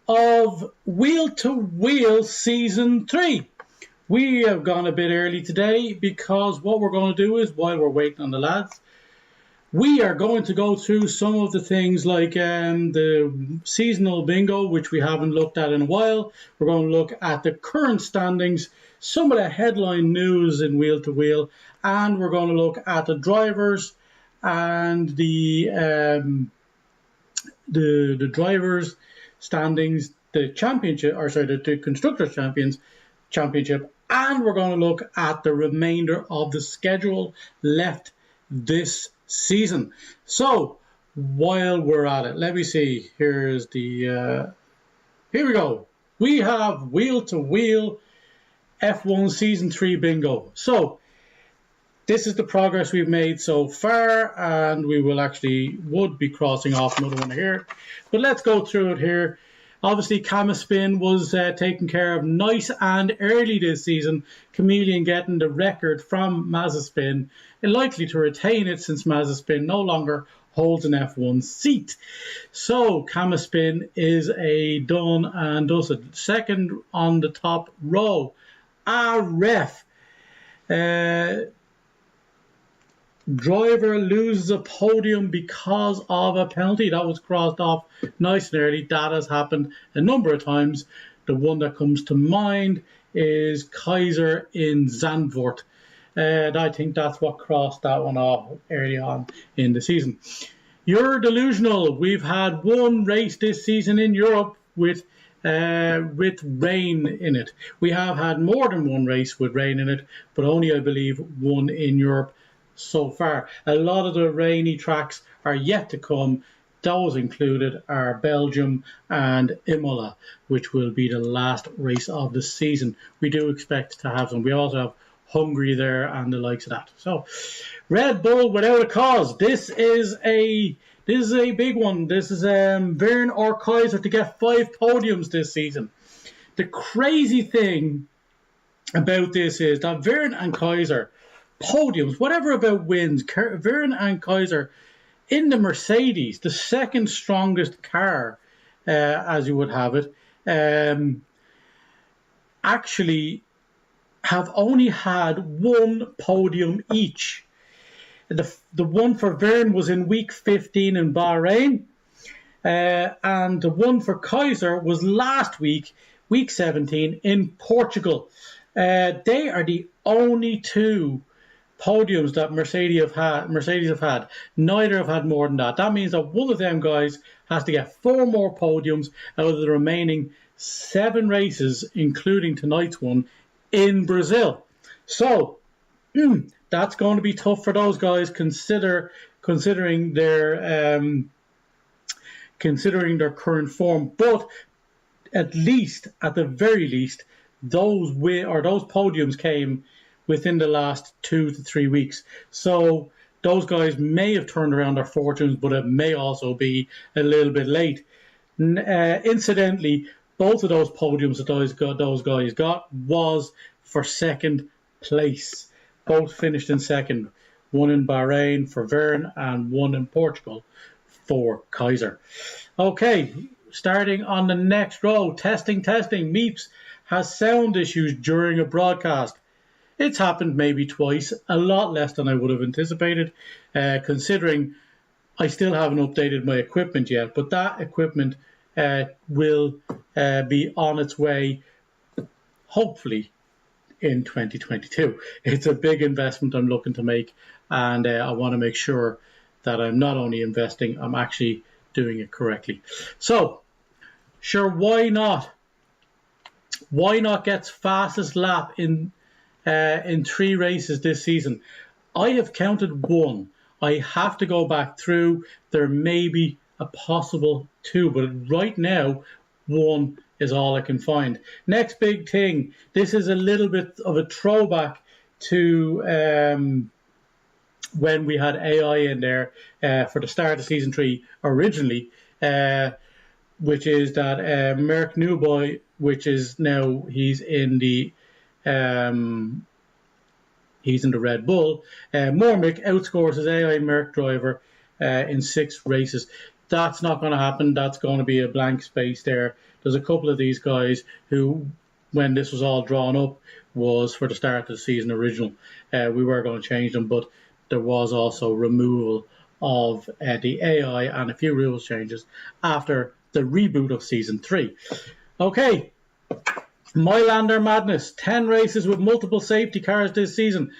of Wheel to Wheel Season 3. We have gone a bit early today because what we're going to do is, while we're waiting on the lads, we are going to go through some of the things like the seasonal bingo, which we haven't looked at in a while. We're going to look at the current standings, some of the headline news in Wheel to Wheel, and we're going to look at the drivers and the drivers standings, the championship, the constructors championship, and we're going to look at the remainder of the schedule left this season. So while we're at it, let me see. Here we go. We have Wheel to Wheel F1 Season 3 bingo. So this is the progress we've made so far, and we would be crossing off another one here. But let's go through it here. Obviously, Spin was taken care of nice and early this season. Chameleon getting the record from Spin, and likely to retain it since Spin no longer holds an F1 seat. So Spin is a done and dusted. Second on the top row, ref. Driver loses a podium because of a penalty. That was crossed off nice and early. That has happened a number of times. The one that comes to mind is Kaiser in Zandvoort. I think that's what crossed that one off early on in the season. You're delusional. We've had one race this season in Europe with rain in it. We have had more than one race with rain in it, but only, I believe, one in Europe so far. A lot of the rainy tracks are yet to come. Those included are Belgium and Imola, which will be the last race of the season. We do expect to have some. We also have Hungary there and the likes of that. So Red Bull without a cause. This is a big one. This is Verne or Kaiser to get 5 podiums this season. The crazy thing about this is that Verne and Kaiser podiums, whatever about wins, Verne and Kaiser in the Mercedes, the second strongest car, as you would have it, actually have only had one podium each. The one for Verne was in week 15 in Bahrain, and the one for Kaiser was last week, week 17 in Portugal. They are the only two podiums that Mercedes have had. Neither have had more than that. That means that one of them guys has to get 4 more podiums out of the remaining 7 races, including tonight's one in Brazil. So that's going to be tough for those guys, considering their current form. But at the very least, those podiums came within the last 2 to 3 weeks. So those guys may have turned around their fortunes, but it may also be a little bit late. Incidentally, both of those podiums that those guys got was for second place. Both finished in second. One in Bahrain for Verne and one in Portugal for Kaiser. Okay, starting on the next row. Testing. Meeps has sound issues during a broadcast. It's happened maybe twice, a lot less than I would have anticipated, considering I still haven't updated my equipment yet. But that equipment will be on its way, hopefully, in 2022. It's a big investment I'm looking to make, and I want to make sure that I'm not only investing, I'm actually doing it correctly. So, sure, why not? Why not get fastest lap in 3 races this season? I have counted 1. I have to go back through. There may be a possible 2, but right now 1 is all I can find. Next big thing. This is a little bit of a throwback to when we had AI in there for the start of season 3 originally, which is that Merc Newboy, which is now he's in the Red Bull. Mormick outscores his AI Merc driver in 6 races. That's not going to happen. That's going to be a blank space there. There's a couple of these guys who, when this was all drawn up, was for the start of the season original. We were going to change them, but there was also removal of the AI and a few rules changes after the reboot of Season 3. Okay, Mylander Madness. 10 races with multiple safety cars this season.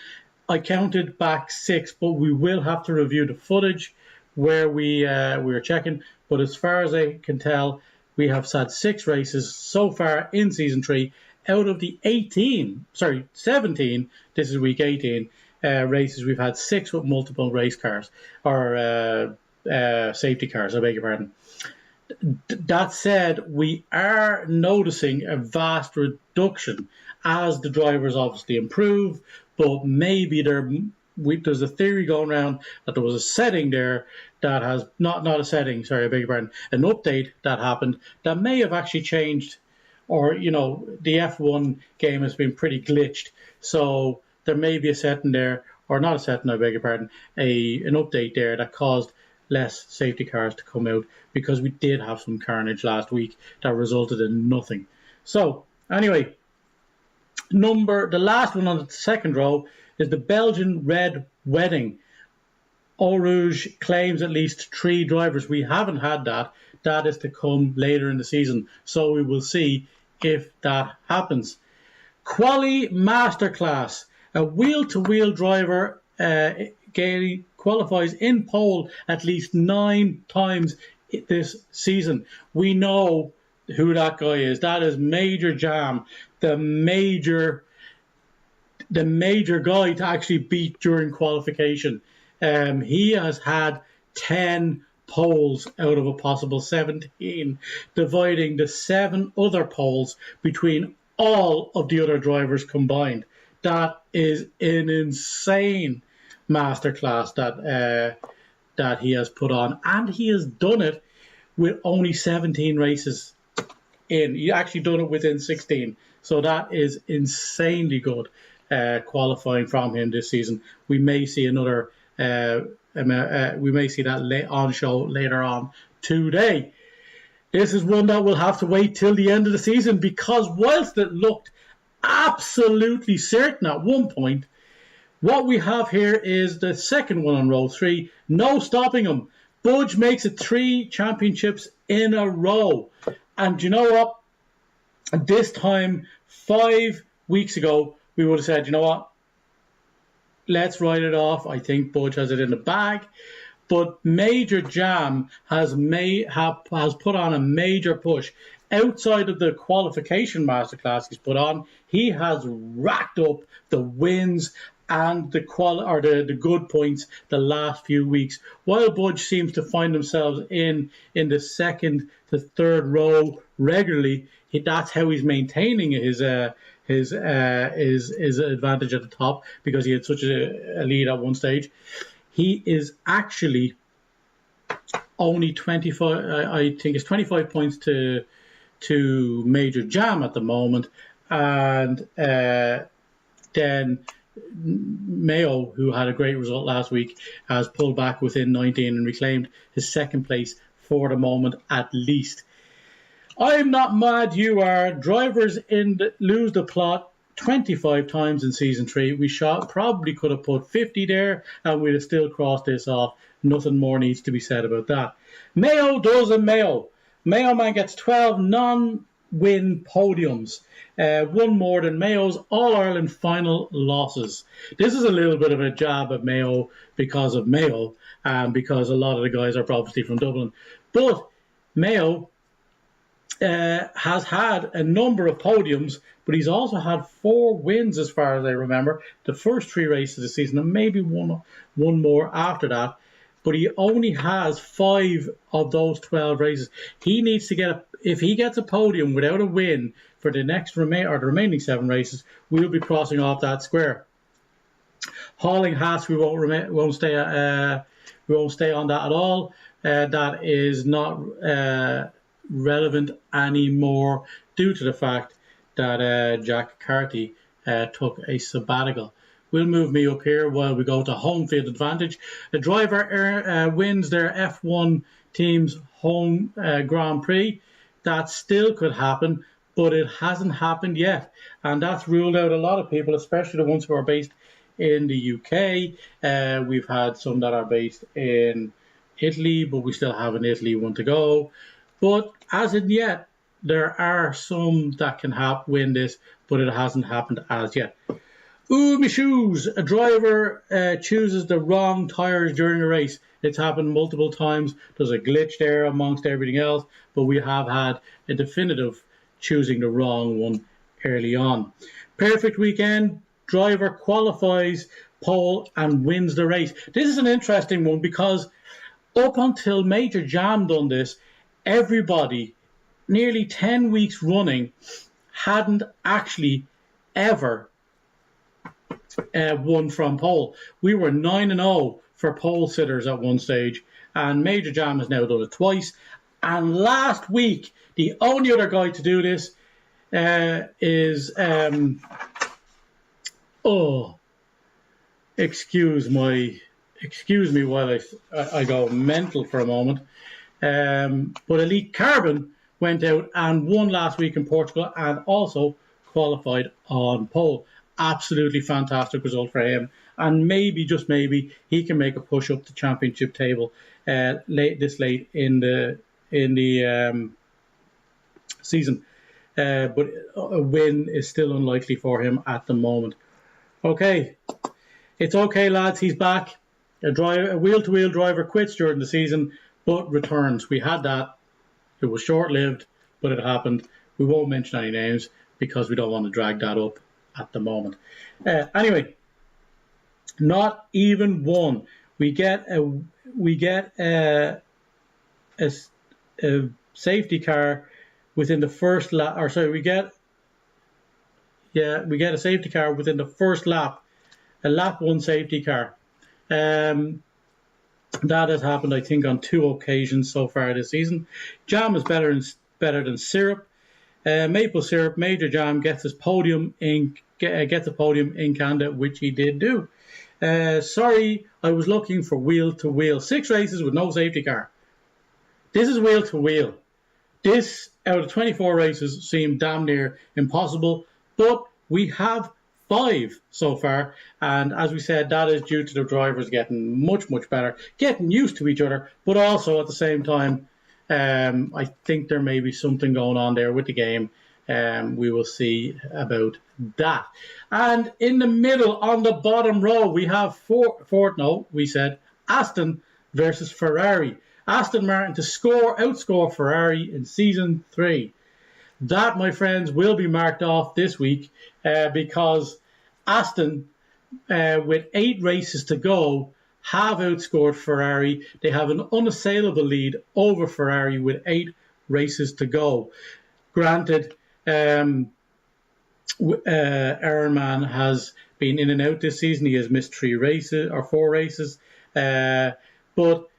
I counted back 6, but we will have to review the footage where we were checking. But as far as I can tell, we have had 6 races so far in Season 3 out of the 17, this is week 18, races. We've had 6 with multiple race cars, or safety cars, I beg your pardon. That said, we are noticing a vast reduction as the drivers obviously improve, but maybe there's a theory going around that there was a setting there that has, not a setting, sorry, I beg your pardon, an update that happened that may have actually changed, or, you know, the F1 game has been pretty glitched, so there may be a setting there, or not a setting, I beg your pardon, an update there that caused less safety cars to come out, because we did have some carnage last week that resulted in nothing. So, anyway, the last one on the second row is the Belgian Red Wedding. Eau Rouge claims at least 3 drivers. We haven't had that. That is to come later in the season. So we will see if that happens. Quali Masterclass. A wheel-to-wheel driver qualifies in pole at least 9 times this season. We know who that guy is. That is Major Jam, the major guy to actually beat during qualification. He has had 10 poles out of a possible 17, dividing the 7 other poles between all of the other drivers combined. That is an insane masterclass that he has put on, and he has done it with only 17 races in. He actually done it within 16, so that is insanely good qualifying from him this season. We may see another. We may see that on show later on today. This is one that we'll have to wait till the end of the season, because whilst it looked absolutely certain at one point, what we have here is the second one on row 3. No stopping him. Budge makes it 3 championships in a row. And you know what? This time, 5 weeks ago, we would have said, you know what? Let's write it off. I think Budge has it in the bag. But Major Jam has put on a major push. Outside of the qualification masterclass he's put on, he has racked up the wins and the good points the last few weeks. While Budge seems to find themselves in the second to third row regularly, that's how he's maintaining his advantage at the top, because he had such a lead at one stage. He is actually only 25. I think it's 25 points to Major Jam at the moment, and then Mayo, who had a great result last week, has pulled back within 19 and reclaimed his second place for the moment at least. I'm not mad, you are. Drivers lose the plot 25 times in Season 3. We probably could have put 50 there and we'd have still crossed this off. Nothing more needs to be said about that. Mayo does a Mayo. Mayo Man gets 12 non-win podiums. One more than Mayo's All-Ireland final losses. This is a little bit of a jab at Mayo because of Mayo, because a lot of the guys are obviously from Dublin. But Mayo has had a number of podiums, but he's also had 4 wins as far as I remember. The first 3 races of the season, and maybe one more after that. But he only has 5 of those 12 races. He needs to if he gets a podium without a win for the the remaining 7 races, we'll be crossing off that square. Hauling Haas, we won't stay on that at all. That is not relevant anymore due to the fact that Jack Carty took a sabbatical. We'll move me up here while we go to home field advantage. The driver wins their F1 team's home Grand Prix. That still could happen, but it hasn't happened yet. And that's ruled out a lot of people, especially the ones who are based in the UK. We've had some that are based in Italy, but we still have an Italy one to go. But as of yet, there are some that can win this, but it hasn't happened as yet. Ooh, my shoes! A driver chooses the wrong tyres during a race. It's happened multiple times. There's a glitch there amongst everything else, but we have had a definitive choosing the wrong one early on. Perfect weekend. Driver qualifies pole and wins the race. This is an interesting one because up until Major Jam done this, everybody, nearly 10 weeks running, hadn't actually ever won from pole. We were 9-0 for pole sitters at one stage, and Major Jam has now done it twice. And last week, the only other guy to do this is excuse me while I go mental for a moment. But Elite Carbon went out and won last week in Portugal and also qualified on pole. Absolutely fantastic result for him, and maybe, just maybe, he can make a push up the championship table this late in the season. But a win is still unlikely for him at the moment. Okay, it's okay, lads. He's back. A wheel-to-wheel driver quits during the season, but returns. We had that. It was short-lived, but it happened. We won't mention any names because we don't want to drag that up at the moment. Anyway, not even one. We get a safety car within the first lap. Or sorry, we get a safety car within the first lap. A lap one safety car. That has happened, I think, on 2 occasions so far this season. Jam is better than syrup. Maple syrup. Major Jam gets a podium in Canada, which he did do. Sorry, I was looking for wheel to wheel. 6 races with no safety car. This is wheel to wheel. This, out of 24 races, seemed damn near impossible, but we have 5 so far, and as we said, that is due to the drivers getting much better, getting used to each other, but also at the same time, I think there may be something going on there with the game. We will see about that. And in the middle, on the bottom row, we have Aston versus Ferrari. Aston Martin to outscore Ferrari in season 3. That, my friends, will be marked off this week because Aston, with 8 races to go, have outscored Ferrari. They have an unassailable lead over Ferrari with 8 races to go. Granted, Ironman has been in and out this season. He has missed 4 races. But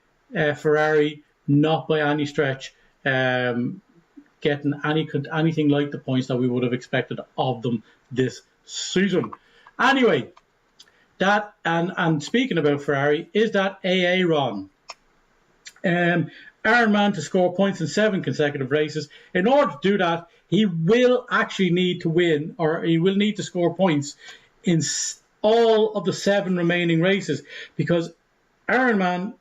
Ferrari, not by any stretch, getting anything like the points that we would have expected of them this season. Anyway, that and speaking about Ferrari, is that Ron? Ironman to score points in 7 consecutive races. In order to do that, he will actually need to win, or he will need to score points in all of the 7 remaining races, because Ironman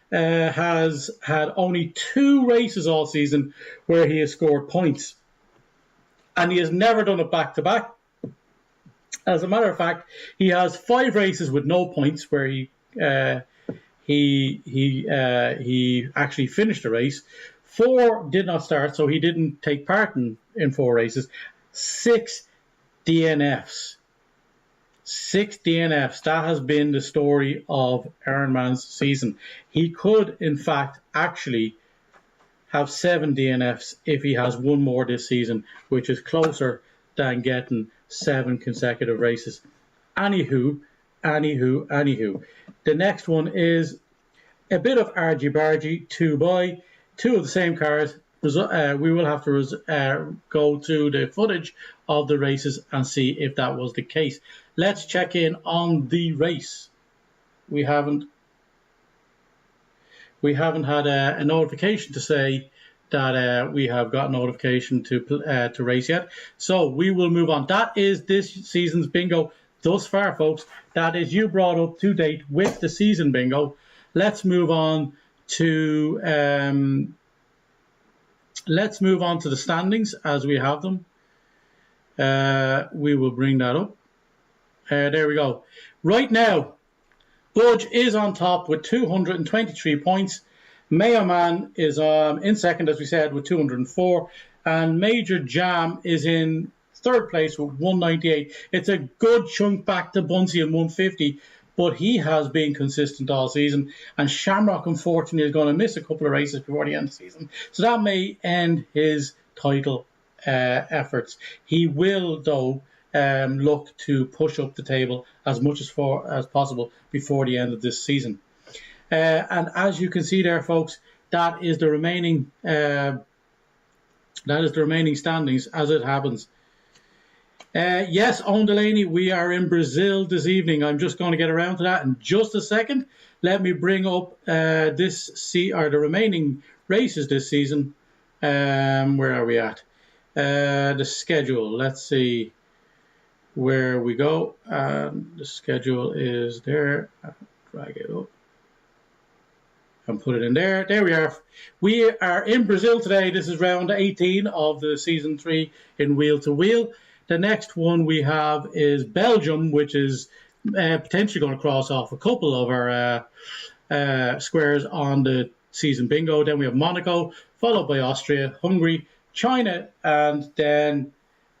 has had only 2 races all season where he has scored points, and he has never done it back to back. As a matter of fact, he has 5 races with no points where he actually finished the race. 4 did not start, so he didn't take part in 4 races. 6 DNFs. 6 DNFs. That has been the story of Ironman's season. He could, in fact, actually have 7 DNFs if he has 1 more this season, which is closer than getting 7 consecutive races. Anywho. The next one is a bit of argy-bargy, 2 by 2 of the same cars. We will have to go to the footage of the races and see if that was the case. Let's check in on the race. We haven't we haven't had a notification to say that we have got notification to race yet. So we will move on. That is this season's bingo thus far, folks. That is you brought up to date with the season bingo. Let's move on to the standings as we have them. We will bring that up. There we go. Right now, Budge is on top with 223 points. Mayo Man is in second, as we said, with 204. And Major Jam is in third place with 198. It's a good chunk back to Bunsey at 150, but he has been consistent all season. And Shamrock, unfortunately, is going to miss a couple of races before the end of the season. So that may end his title efforts. He will, though, look to push up the table as much as possible before the end of this season. And as you can see there, folks, that is the remaining standings as it happens. Yes, Owen Delaney, we are in Brazil this evening. I'm just going to get around to that in just a second. Let me bring up the remaining races this season. Where are we at? The schedule. Let's see where we go. The schedule is there. I'll drag it up and put it in there. There we are. We are in Brazil today. This is round 18 of the season 3 in wheel to wheel. The next one we have is Belgium, which is potentially going to cross off a couple of our squares on the season bingo. Then we have Monaco, followed by Austria, Hungary, China, and then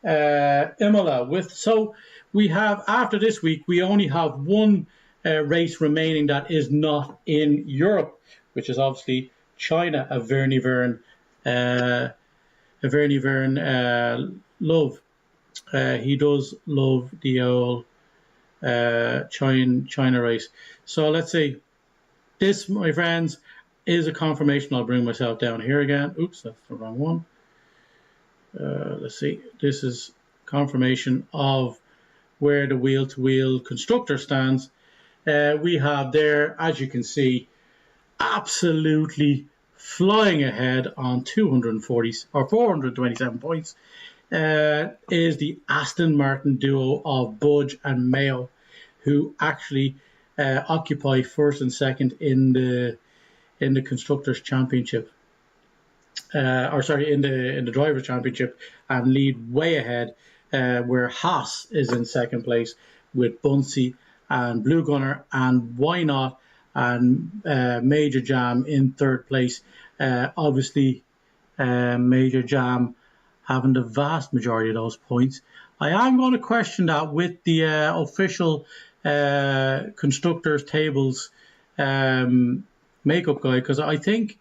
Imola. So we have, after this week, we only have one race remaining that is not in Europe, which is obviously China, a Verny Vern love. He does love the old China race. So let's see. This, my friends, is a confirmation. I'll bring myself down here again. Oops, that's the wrong one. Let's see. This is confirmation of where the wheel-to-wheel constructor stands. We have there, as you can see, absolutely flying ahead on 240 or 427 points. Is the Aston Martin duo of Budge and Mayo, who actually occupy first and second in the constructors championship, in the drivers championship, and lead way ahead. Where Haas is in second place with Bunsey and Blue Gunner, and Why Not and Major Jam in third place. Obviously, Major Jam having the vast majority of those points. I am going to question that with the official constructors tables makeup guide, because I think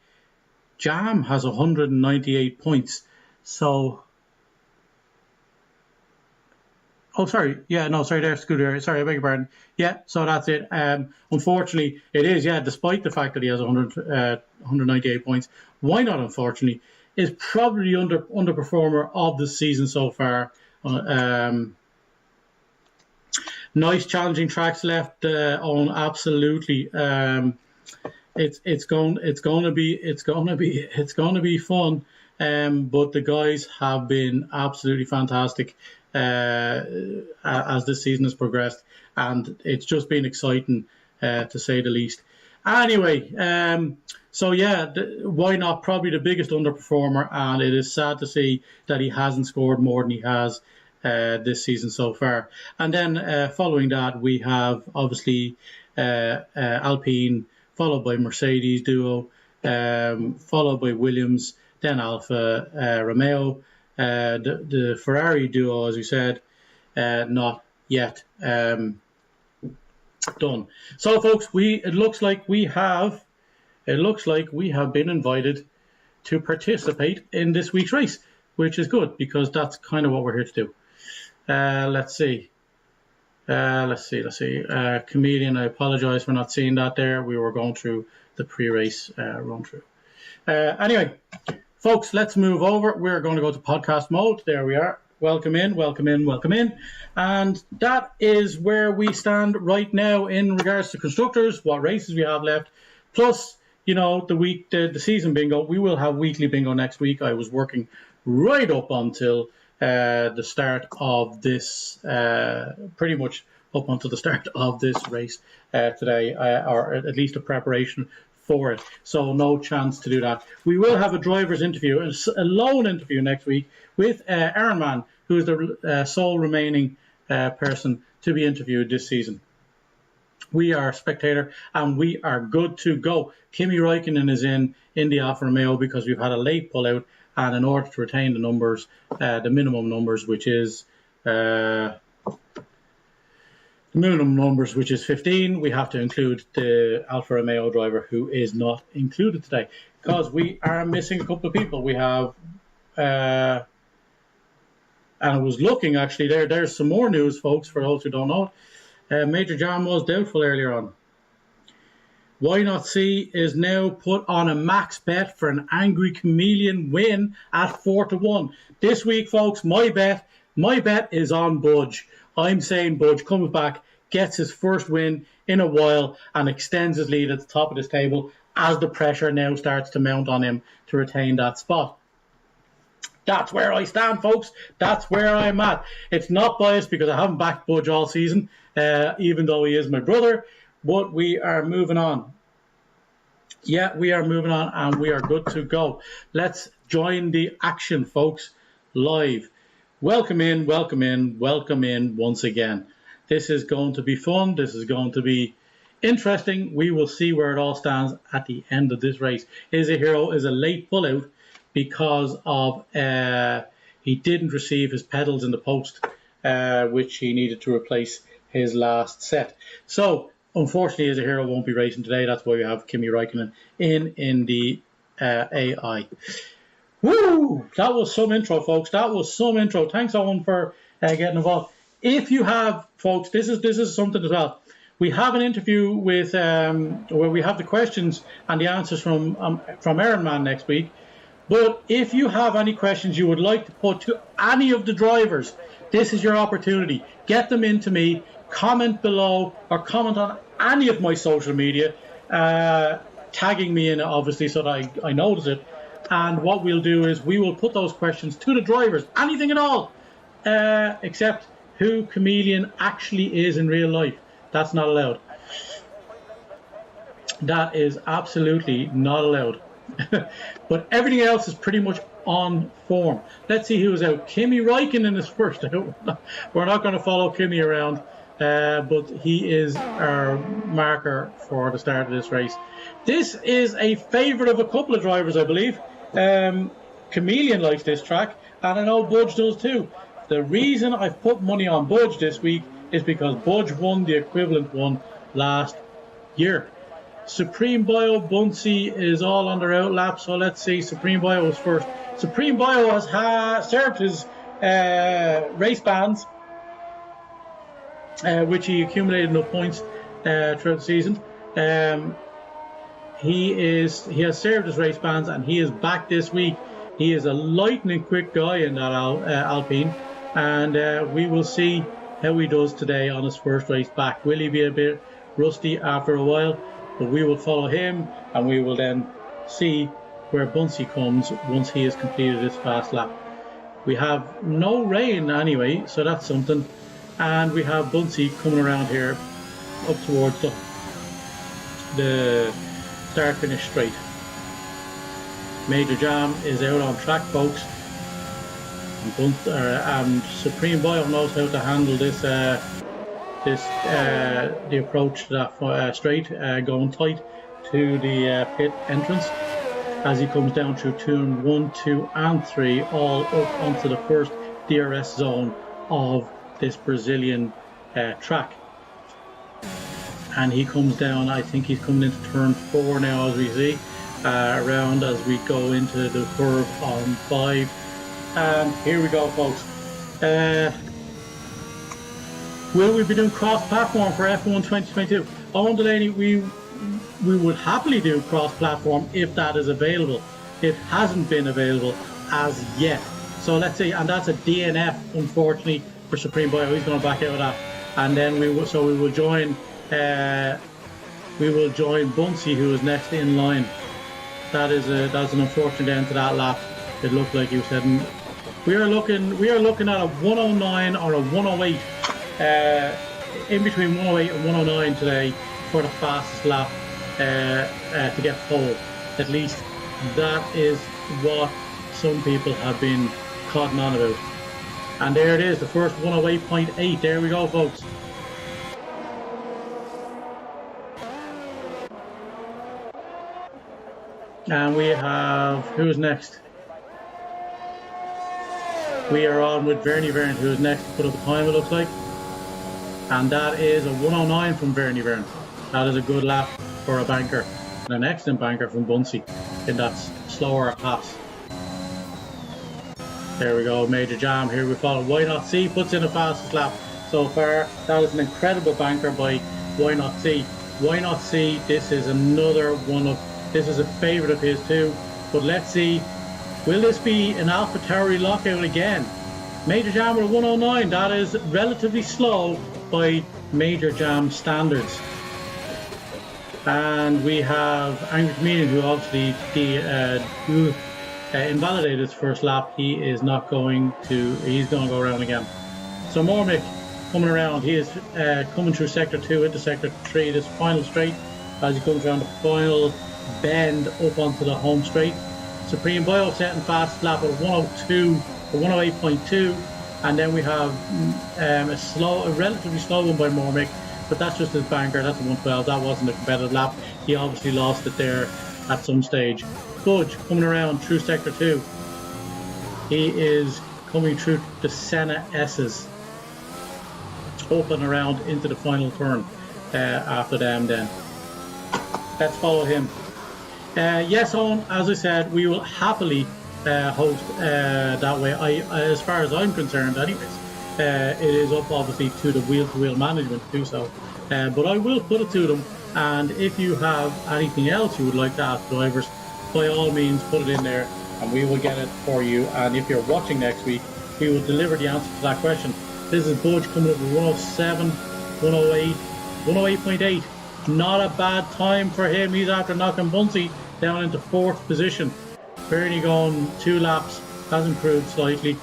Jam has 198 points. So, there's Scooter. Sorry, I beg your pardon. Yeah, so that's it. Unfortunately, it is, despite the fact that he has 198 points. Why Not, unfortunately, is probably the underperformer of the season so far. Nice challenging tracks left on, absolutely. It's going to be fun. But the guys have been absolutely fantastic as this season has progressed, and it's just been exciting to say the least. Anyway, Why Not, probably the biggest underperformer, and it is sad to see that he hasn't scored more than he has this season so far. And then following that, we have obviously Alpine, followed by Mercedes duo, followed by Williams, then Alfa Romeo, the Ferrari duo, as we said, not yet done. So, folks, it looks like we have been invited to participate in this week's race, which is good because that's kind of what we're here to do. Let's see. Comedian, I apologize for not seeing that there. We were going through the pre-race run through. Anyway, folks, let's move over. We're going to go to podcast mode. There we are. Welcome in. And that is where we stand right now in regards to constructors, what races we have left. Plus, the season bingo. We will have weekly bingo next week. I was working right up until the start of this, pretty much up until the start of this race today, or at least a preparation for it. So no chance to do that. We will have a driver's interview, a lone interview next week with Aaron Mann, who is the sole remaining person to be interviewed this season. We are spectator and we are good to go. Kimi Räikkönen is in the Alfa Romeo because we've had a late pullout, and in order to retain the numbers, the minimum numbers, which is 15, we have to include the Alfa Romeo driver, who is not included today because we are missing a couple of people. We have, and I was looking actually there's some more news, folks, for those who don't know. Major Jam was doubtful earlier on. Why Not See is now put on a max bet for an Angry Chameleon win at 4-1. This week, folks, my bet is on Budge. I'm saying Budge comes back, gets his first win in a while, and extends his lead at the top of this table as the pressure now starts to mount on him to retain that spot. That's where I stand, folks. That's where I'm at. It's not biased because I haven't backed Budge all season, even though he is my brother. But we are moving on. Yeah, we are moving on, and we are good to go. Let's join the action, folks, live. Welcome in once again. This is going to be fun. This is going to be interesting. We will see where it all stands at the end of this race. Is a Hero is a late pullout because of he didn't receive his pedals in the post, which he needed to replace his last set. So unfortunately, Is a Hero won't be racing today. That's why we have Kimi Räikkönen in the AI. Woo! That was some intro, folks. That was some intro. Thanks, Owen, for getting involved. If you have, folks, this is something as well. We have an interview with where we have the questions and the answers from Aaron Mann next week. But if you have any questions you would like to put to any of the drivers, this is your opportunity. Get them into me. Comment below or comment on any of my social media, tagging me in, obviously, so that I notice it. And what we'll do is we will put those questions to the drivers, anything at all, except who Chameleon actually is in real life. That's not allowed. That is absolutely not allowed. But everything else is pretty much on form. Let's see who's out. Kimi Räikkönen is first out. We're not going to follow Kimi around, but he is our marker for the start of this race. This is a favourite of a couple of drivers, I believe. Chameleon likes this track, and I know Budge does too. The reason I've put money on Budge this week is because Budge won the equivalent one last year. Supreme Bio Bunsey is all on their outlap, so let's see. Supreme Bio is first. Supreme Bio has served his race bands, which he accumulated enough points throughout the season. He has served his race bands, and he is back this week. He is a lightning quick guy in that Alpine, and we will see how he does today on his first race back. Will he be a bit rusty after a while? But we will follow him, and we will then see where Bunsey comes once he has completed his fast lap. We have no rain anyway, so that's something. And we have Bunsey coming around here up towards the start-finish straight. Major Jam is out on track, folks. And Supreme Bio knows how to handle this the approach to that straight, going tight to the pit entrance as he comes down through turn 1, 2 and 3, all up onto the first DRS zone of this Brazilian track. And he comes down, I think he's coming into turn 4 now, as we see, around as we go into the curve on 5. And here we go, folks. Will we be doing cross-platform for F1 2022? Owen Delaney, we would happily do cross-platform if that is available. It hasn't been available as yet. So let's see, and that's a DNF, unfortunately, for Supreme Bio. He's going to back out of that. And then we will join we will join Bunsey, who is next in line. That's an unfortunate end to that lap. It looked like he was heading. We are looking at a 109 or a 108, in between 108 and 109 today for the fastest lap to get pole. At least that is what some people have been cotton on about. And there it is, the first 108.8. There we go, folks. And we have, who's next? We are on with Vernie Vern, who is next to put up a time, it looks like. And that is a 109 from Vernie Vern. That is a good lap for a banker. And an excellent banker from Bunsey in that slower pass. There we go, Major Jam. Here we follow. Why Not See puts in the fastest lap so far. That was an incredible banker by Why Not See. Why Not See, this is another one of, this is a favourite of his too. But let's see, will this be an AlphaTauri lockout again? Major Jam with a 109. That is relatively slow by Major Jam standards. And we have Angry Comedian, who obviously invalidated his first lap. He's going to go around again. So Mormick coming around. He is coming through sector 2 into sector 3, this final straight, as he comes around the final bend up onto the home straight. Supreme Bio setting fast lap at 102 or 108.2, and then we have a relatively slow one by Mormick, but that's just his banker. That's a 112. That wasn't a competitive lap. He obviously lost it there at some stage. Budge coming around through sector 2. He is coming through the Senna S's, up and around into the final turn after them then. Let's follow him. Yes, Owen, as I said, we will happily host that way. As far as I'm concerned anyways, it is up obviously to the wheel-to-wheel management to do so. But I will put it to them, and if you have anything else you would like to ask drivers, by all means put it in there and we will get it for you. And if you're watching next week, we will deliver the answer to that question. This is Budge coming up with 107, 108, 108.8. Not a bad time for him. He's after knocking Bunsey down into 4th position. Bernie going 2 laps, has improved slightly.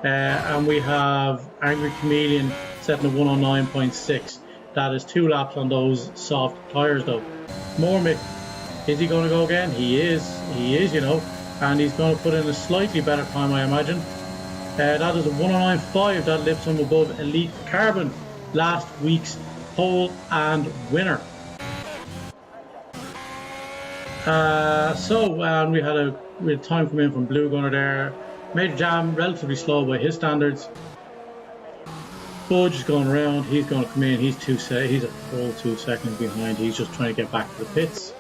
And we have Angry Chameleon setting a 109.6. That is 2 laps on those soft tyres though. Mormick, is he going to go again? He is, you know, and he's going to put in a slightly better time, I imagine. That is a 109.5. That lifts him above Elite Carbon, last week's pole and winner. We had time come in from Blue Gunner there. Major Jam, relatively slow by his standards. Budge is going around. He's going to come in. He's a full 2 seconds behind. He's just trying to get back to the pits.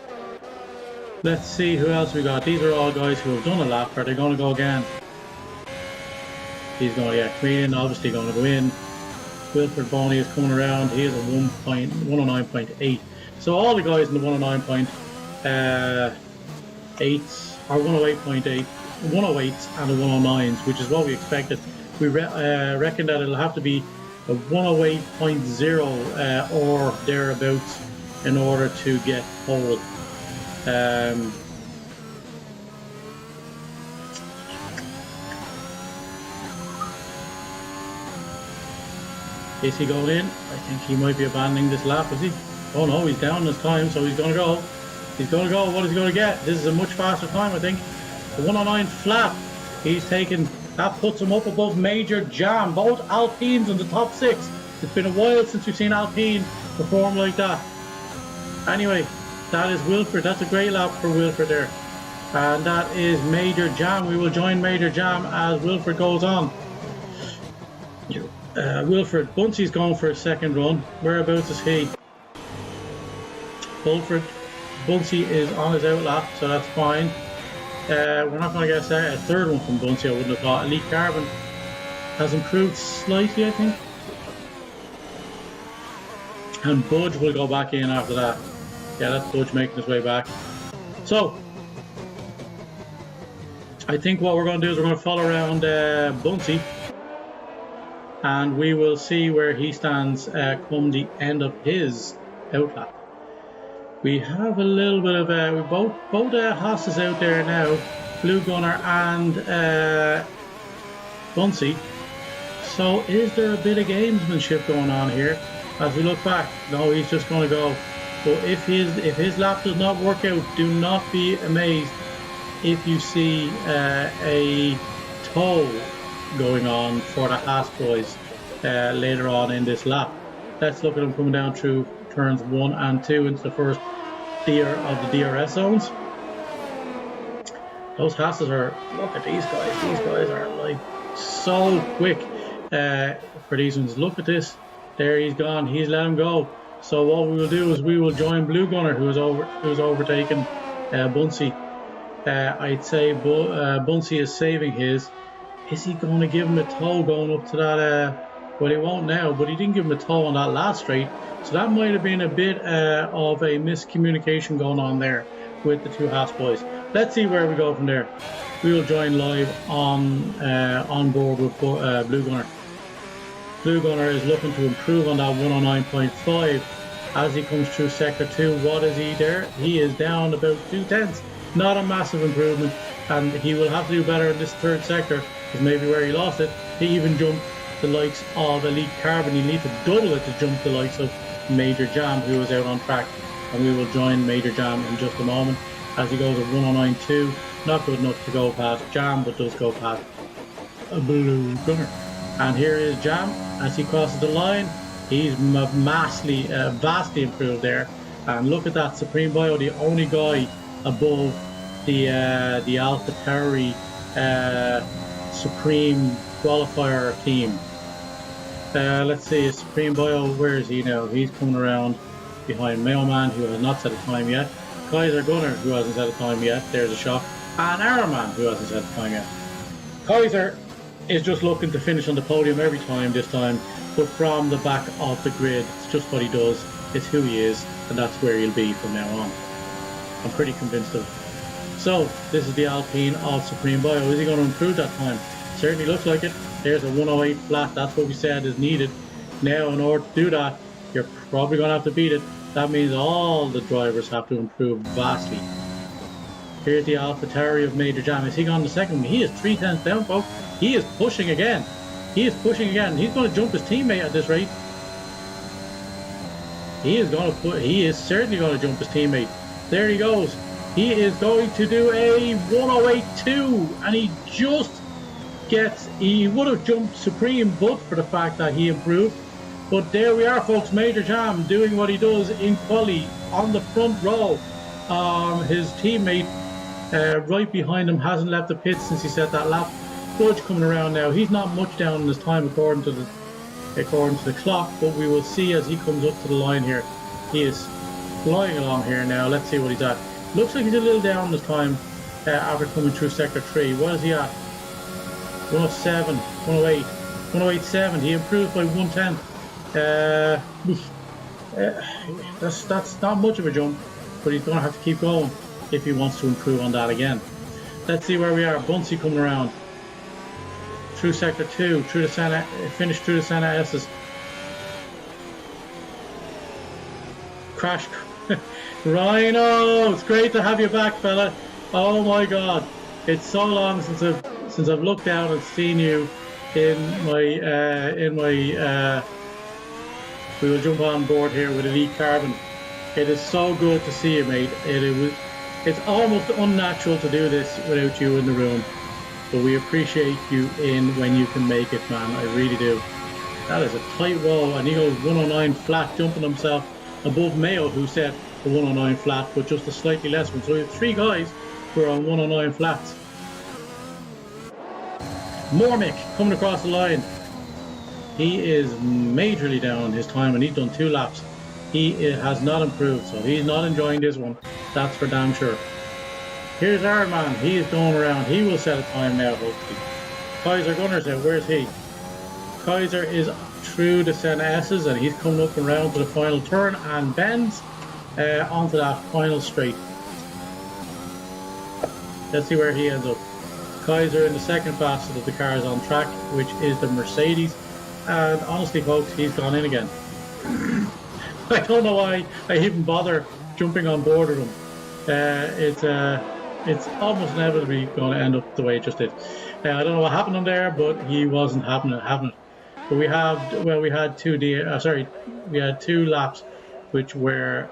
Let's see who else we got. These are all guys who have done a lap. Are they going to go again? He's going to get Comedian, obviously going to go in. Wilfred Boney is coming around. He is a 109.8. So all the guys in the 109.8 or 108.8, 108s and the 109s, which is what we expected. We reckon that it'll have to be a 108.0 or thereabouts in order to get pole. Is he going in? I think he might be abandoning this lap, is he? Oh no, he's down this time, so he's going to go. He's going to go. What is he going to get? This is a much faster time, I think. The 109 flat. He's taken, that puts him up above Major Jam. Both Alpines in the top 6. It's been a while since we've seen Alpine perform like that. Anyway, that is Wilfred. That's a great lap for Wilfred there. And that is Major Jam. We will join Major Jam as Wilfred goes on. Wilfred, Bunsey's going for a second run. Whereabouts is he? Wilfred, Bunsey is on his out lap, so that's fine. We're not going to get a third one from Bunsey, I wouldn't have thought. Elite Carbon has improved slightly, I think. And Budge will go back in after that. Yeah, that's Budge making his way back. So, I think what we're going to do is we're going to follow around Bunsey. And we will see where he stands come the end of his outlap. We have a little bit of both Haas's out there now, Blue Gunner and Bunsey. So is there a bit of gamesmanship going on here? As we look back, no, he's just going to go. But if his lap does not work out, do not be amazed if you see a tow going on for the Haas boys later on in this lap. Let's look at them coming down through turns 1 and 2 into the first tier of the DRS zones. Those Haas's are, look at these guys. These guys are like so quick for these ones. Look at this. There, he's gone. He's let him go. So what we will do is we will join Blue Gunner, who's overtaken Bunsey. I'd say Bunsey is saving his. Is he going to give him a tow going up to that? Well, he won't now, but he didn't give him a tow on that last straight. So that might have been a bit of a miscommunication going on there with the two Haas boys. Let's see where we go from there. We will join live on board with Blue Gunner. Blue Gunner is looking to improve on that 109.5 as he comes through sector 2. What is he there? He is down about 2/10. Not a massive improvement, and he will have to do better in this third sector, because maybe where he lost it, he even jumped the likes of Elite Carbon. You need to double it to jump the likes of Major Jam, who is out on track, and we will join Major Jam in just a moment as he goes at 109.2. Not good enough to go past Jam, but does go past a Blue Gunner. And here is Jam as he crosses the line. He's vastly improved there. And look at that, Supreme Bio, the only guy above the AlphaTauri Supreme qualifier team. Let's see, Supreme Bio, where is he now? He's coming around behind Mailman, who has not set a time yet. Kaiser Gunner, who hasn't set a time yet. There's a shot. And Ironman, who hasn't set a time yet. Kaiser is just looking to finish on the podium every time this time, but from the back of the grid. It's just what he does. It's who he is, and that's where he'll be from now on. I'm pretty convinced of it. So, this is the Alpine of Supreme Bio. Is he going to improve that time? Certainly looks like it. There's a 108 flat. That's what we said is needed. Now, in order to do that, you're probably going to have to beat it. That means all the drivers have to improve vastly. Here's the AlphaTauri of Major Jam. Is he gone the second one? He is 3/10 down, folks. He is pushing again. He is pushing again. He's going to jump his teammate at this rate. He is certainly going to jump his teammate. There he goes. He is going to do a 108.2, and he just gets. He would have jumped Supreme, but for the fact that he improved. But there we are, folks. Major Jam doing what he does in quali on the front row. His teammate right behind him hasn't left the pit since he set that lap. Budge coming around now. He's not much down in his time according to the clock, but we will see as he comes up to the line here. He is flying along here now. Let's see what he's at. Looks like he's a little down in his time after coming through sector 3. What is he at? 107, 108, 108.7. He improved by 1/10. That's not much of a jump, but he's going to have to keep going if he wants to improve on that again. Let's see where we are. Bunsey coming around through sector 2, through the finished through the Santa S's. Crash. Rhino, it's great to have you back, fella. Oh my God, it's so long since I've looked down and seen you in my. We will jump on board here with Elite Carbon. It is so good to see you, mate. It's almost unnatural to do this without you in the room, but we appreciate you when you can make it, man. I really do. That is a tight roll, and he goes 109 flat, jumping himself above Mayo, who set the 109 flat, but just a slightly less one. So we have 3 guys who are on 109 flats. Mormick coming across the line. He is majorly down his time, and he's done 2 laps. He has not improved, so he's not enjoying this one. That's for damn sure. Here's our man. He is going around. He will set a time now, hopefully. Kaiser Gunner's out. Where's he? Kaiser is through the Santa S's, and he's coming up and around to the final turn and bends onto that final straight. Let's see where he ends up. Kaiser in the second fastest of the cars on track, which is the Mercedes. And honestly, folks, he's gone in again. I don't know why I even bother jumping on board with him. It's almost inevitably going to end up the way it just did. I don't know what happened on there, but he wasn't having it. But we had two laps which were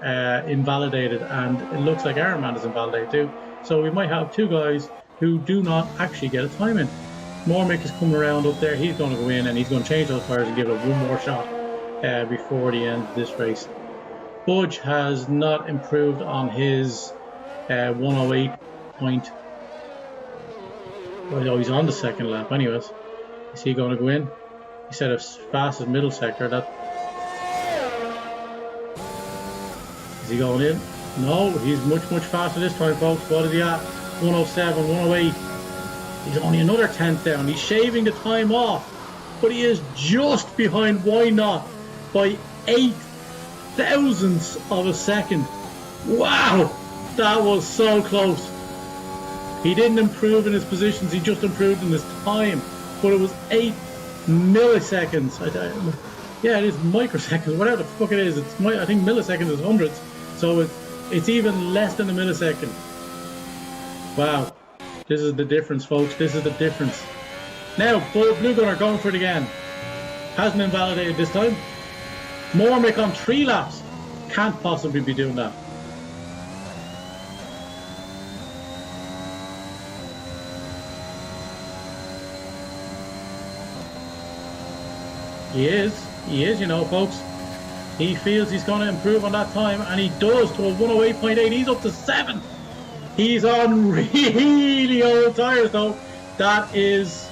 invalidated, and it looks like Iron Man is invalidated too. So we might have two guys who do not actually get a time in. Mormick is coming around up there. He's going to go in and he's going to change those tires and give it one more shot before the end of this race. Budge has not improved on his 108 point. Well, he's on the second lap anyways. Is he going to go in? He said as fast as middle sector. Is he going in? No, he's much faster this time, folks. What is he at? 107, 108. He's only another 10th down. He's shaving the time off, but he is just behind Why Not by 8 thousandths of a second. Wow, that was so close. He didn't improve in his positions, he just improved in his time, but it was 8 milliseconds. Yeah, it is microseconds, whatever the fuck it is. I think milliseconds is hundreds, so it's even less than a millisecond. Wow, this is the difference, folks. This is the difference. Now, Blue Gunner going for it again. Hasn't invalidated this time. Mormick on 3 laps. Can't possibly be doing that. He is, you know, folks. He feels he's going to improve on that time, and he does to a 108.8. He's up to 7. He's on really old tires, though. That is...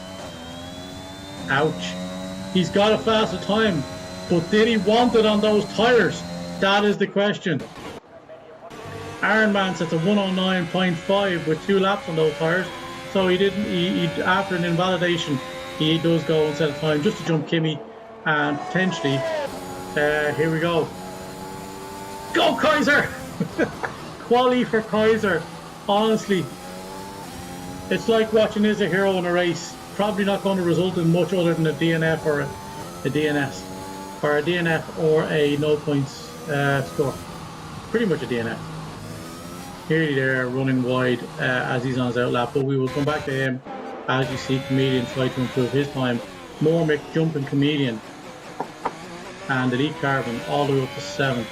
ouch. He's got a faster time, but did he want it on those tires? That is the question. Iron Man sets a 109.5 with 2 laps on those tires, so he didn't. He after an invalidation, he does go and set a time just to jump Kimmy, and potentially, here we go. Go Kaiser! Quali for Kaiser. Honestly, it's like watching Is a Hero in a race. Probably not going to result in much other than a DNF or a DNS, or a DNF or a no points score. Pretty much a DNF. Here they're running wide as he's on his outlap, but we will come back to him as you see Comedian try to improve his time. Mormick jumping Comedian and Elite Carbon all the way up to 7.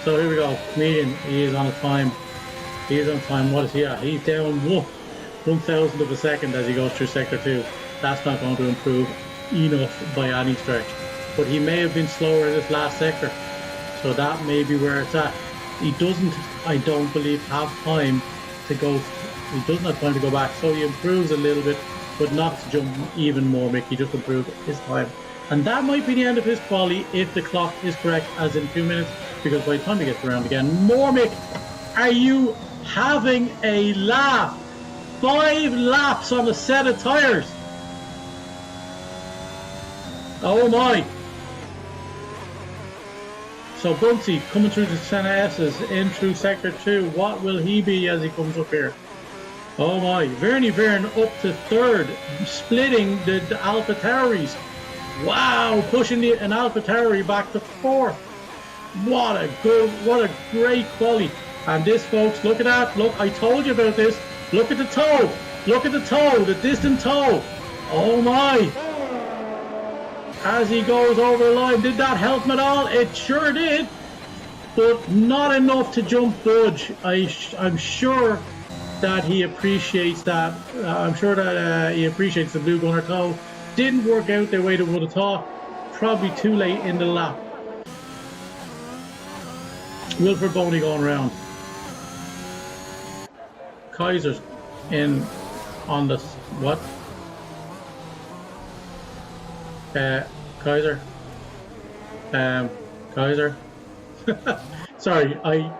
So here we go. Comedian, he is on a time. He is on time. What is he at? He's down 1,000th of a second as he goes through sector 2. That's not going to improve enough by any stretch. But he may have been slower in this last sector, so that may be where it's at. He doesn't, I don't believe, have time to go. He doesn't have time to go back, so he improves a little bit, but not to jump even more. Mick, he just improved his time, and that might be the end of his quali if the clock is correct, as in 2 minutes. Because by the time he gets around again, Mormick, are you having a laugh? 5 laps on a set of tires. Oh my. So Bunsey coming through the Senna S's in through sector 2. What will he be as he comes up here? Oh my. Verne up to 3rd, splitting the AlphaTauris. Wow, pushing an AlphaTauri back to 4th. What a great quality. And this, folks, look at that. Look, I told you about this. Look at the toe. Look at the toe, the distant toe. Oh my. As he goes over the line, did that help him at all? It sure did, but not enough to jump Budge. I'm sure that he appreciates that. I'm sure that he appreciates the Blue Gunner toe. Didn't work out the way they would have thought. Probably too late in the lap. Wilfred Boney going around. Kaiser's in on the what? Kaiser. Kaiser. Sorry, I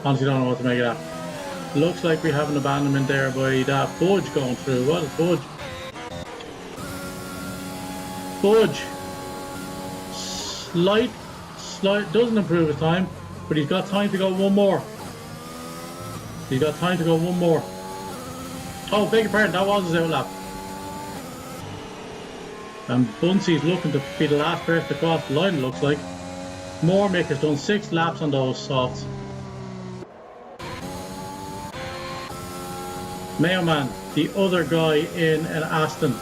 honestly don't know what to make of that. Looks like we have an abandonment there by that Budge going through. What is Budge? Budge. Slight, doesn't improve his time, but he's got time to go one more. He's got time to go one more. Oh, beg your pardon, that was his outlap. And Bunsey's looking to be the last person to cross the line, it looks like. Mormick has done 6 laps on those softs. Mailman, the other guy in an Aston.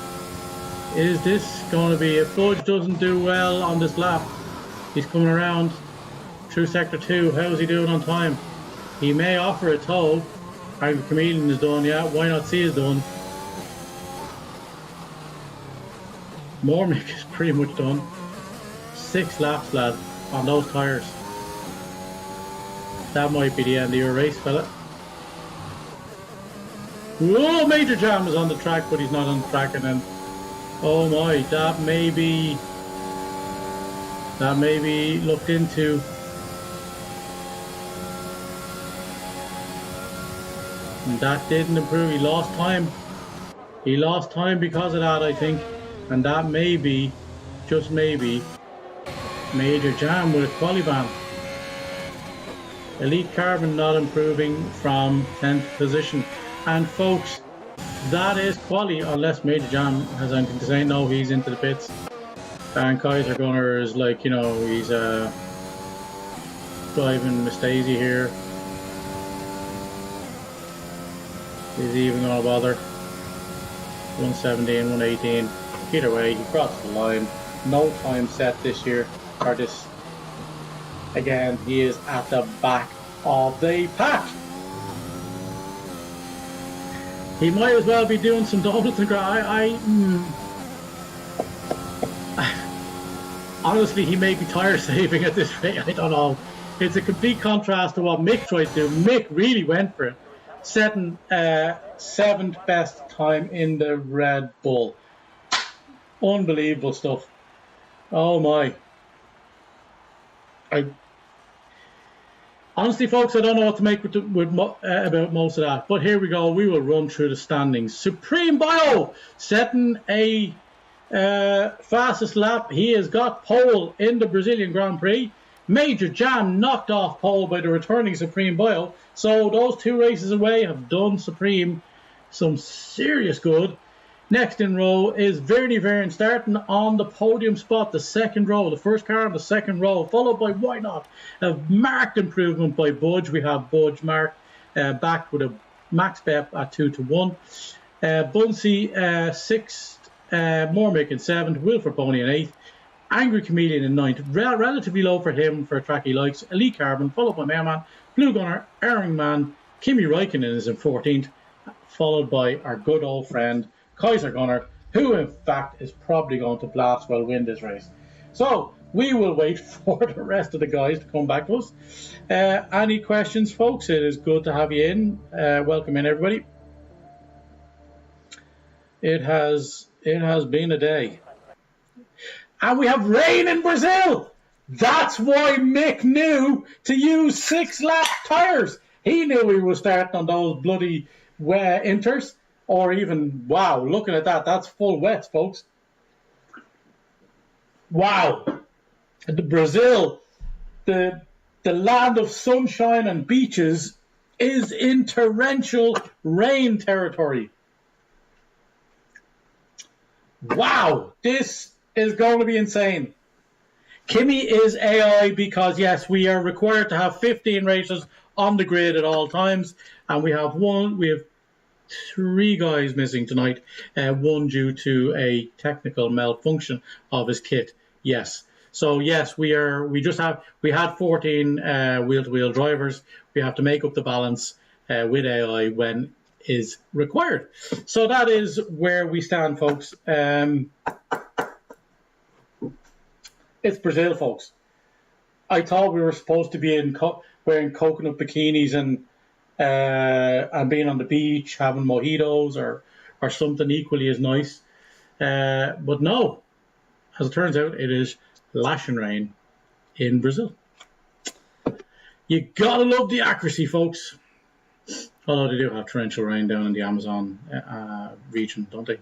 Is this going to be, if Budge doesn't do well on this lap, he's coming around through sector 2. How is he doing on time? He may offer a tow. Angry Chameleon is done, yeah. Why Not See is done. Mormick is pretty much done. 6 laps, lad, on those tyres. That might be the end of your race, fella. Whoa, Major Jam is on the track, but he's not on the track, and then, oh my, that may be looked into. And that didn't improve. He lost time. He lost time because of that, I think. And that may be, just maybe, Major Jam with a quali ban. Elite Carbon not improving from 10th position. And folks, that is quali unless Major Jam has anything to say. No, he's into the pits. And Kaiser Gunner is like, you know, he's driving Mistasi here. Is he even going to bother? 117, 118. Either way, he crossed the line. No time set this year. Or this. Again, he is at the back of the pack. He might as well be doing some donuts and honestly, he may be tire saving at this rate. I don't know. It's a complete contrast to what Mick tried to do. Mick really went for it. Setting 7th best time in the Red Bull. Unbelievable stuff. Oh my. Honestly, folks, I don't know what to make about most of that. But here we go. We will run through the standings. Supreme Bio setting a fastest lap. He has got pole in the Brazilian Grand Prix. Major Jam knocked off pole by the returning Supreme Bio. So those 2 races away have done Supreme some serious good. Next in row is Verdi Vern starting on the podium spot, the 2nd row, the first car on the 2nd row, followed by Why Not? A marked improvement by Budge. We have Budge marked back with a max BEP at 2-1. Bunsey 6th, Mormick in 7th, Wilford Pony in 8th, Angry Chameleon in 9th. Relatively low for him for a track he likes. Elite Carbon, followed by Mailman, Blue Gunner, Erringman, Kimi Räikkönen is in 14th, followed by our good old friend Kaiser Gunner, who in fact is probably going to blast well win this race. So we will wait for the rest of the guys to come back to us. Any questions, folks? It is good to have you in. Welcome in, everybody. It has been a day. And we have rain in Brazil. That's why Mick knew to use 6-lap tyres. He knew he was starting on those bloody inters. Or even, wow, looking at that, that's full wets, folks. Wow. The Brazil, the land of sunshine and beaches, is in torrential rain territory. Wow, this is going to be insane. Kimi is AI because, yes, we are required to have 15 races on the grid at all times. And we have 3 guys missing tonight, 1 due to a technical malfunction of his kit. Yes. So yes, we had 14 wheel-to-wheel drivers. We have to make up the balance with AI when is required. So that is where we stand, folks. It's Brazil, folks. I thought we were supposed to be wearing coconut bikinis and being on the beach, having mojitos or something equally as nice. But no, as it turns out, it is lashing rain in Brazil. You gotta love the accuracy, folks. Although they do have torrential rain down in the Amazon region, don't they?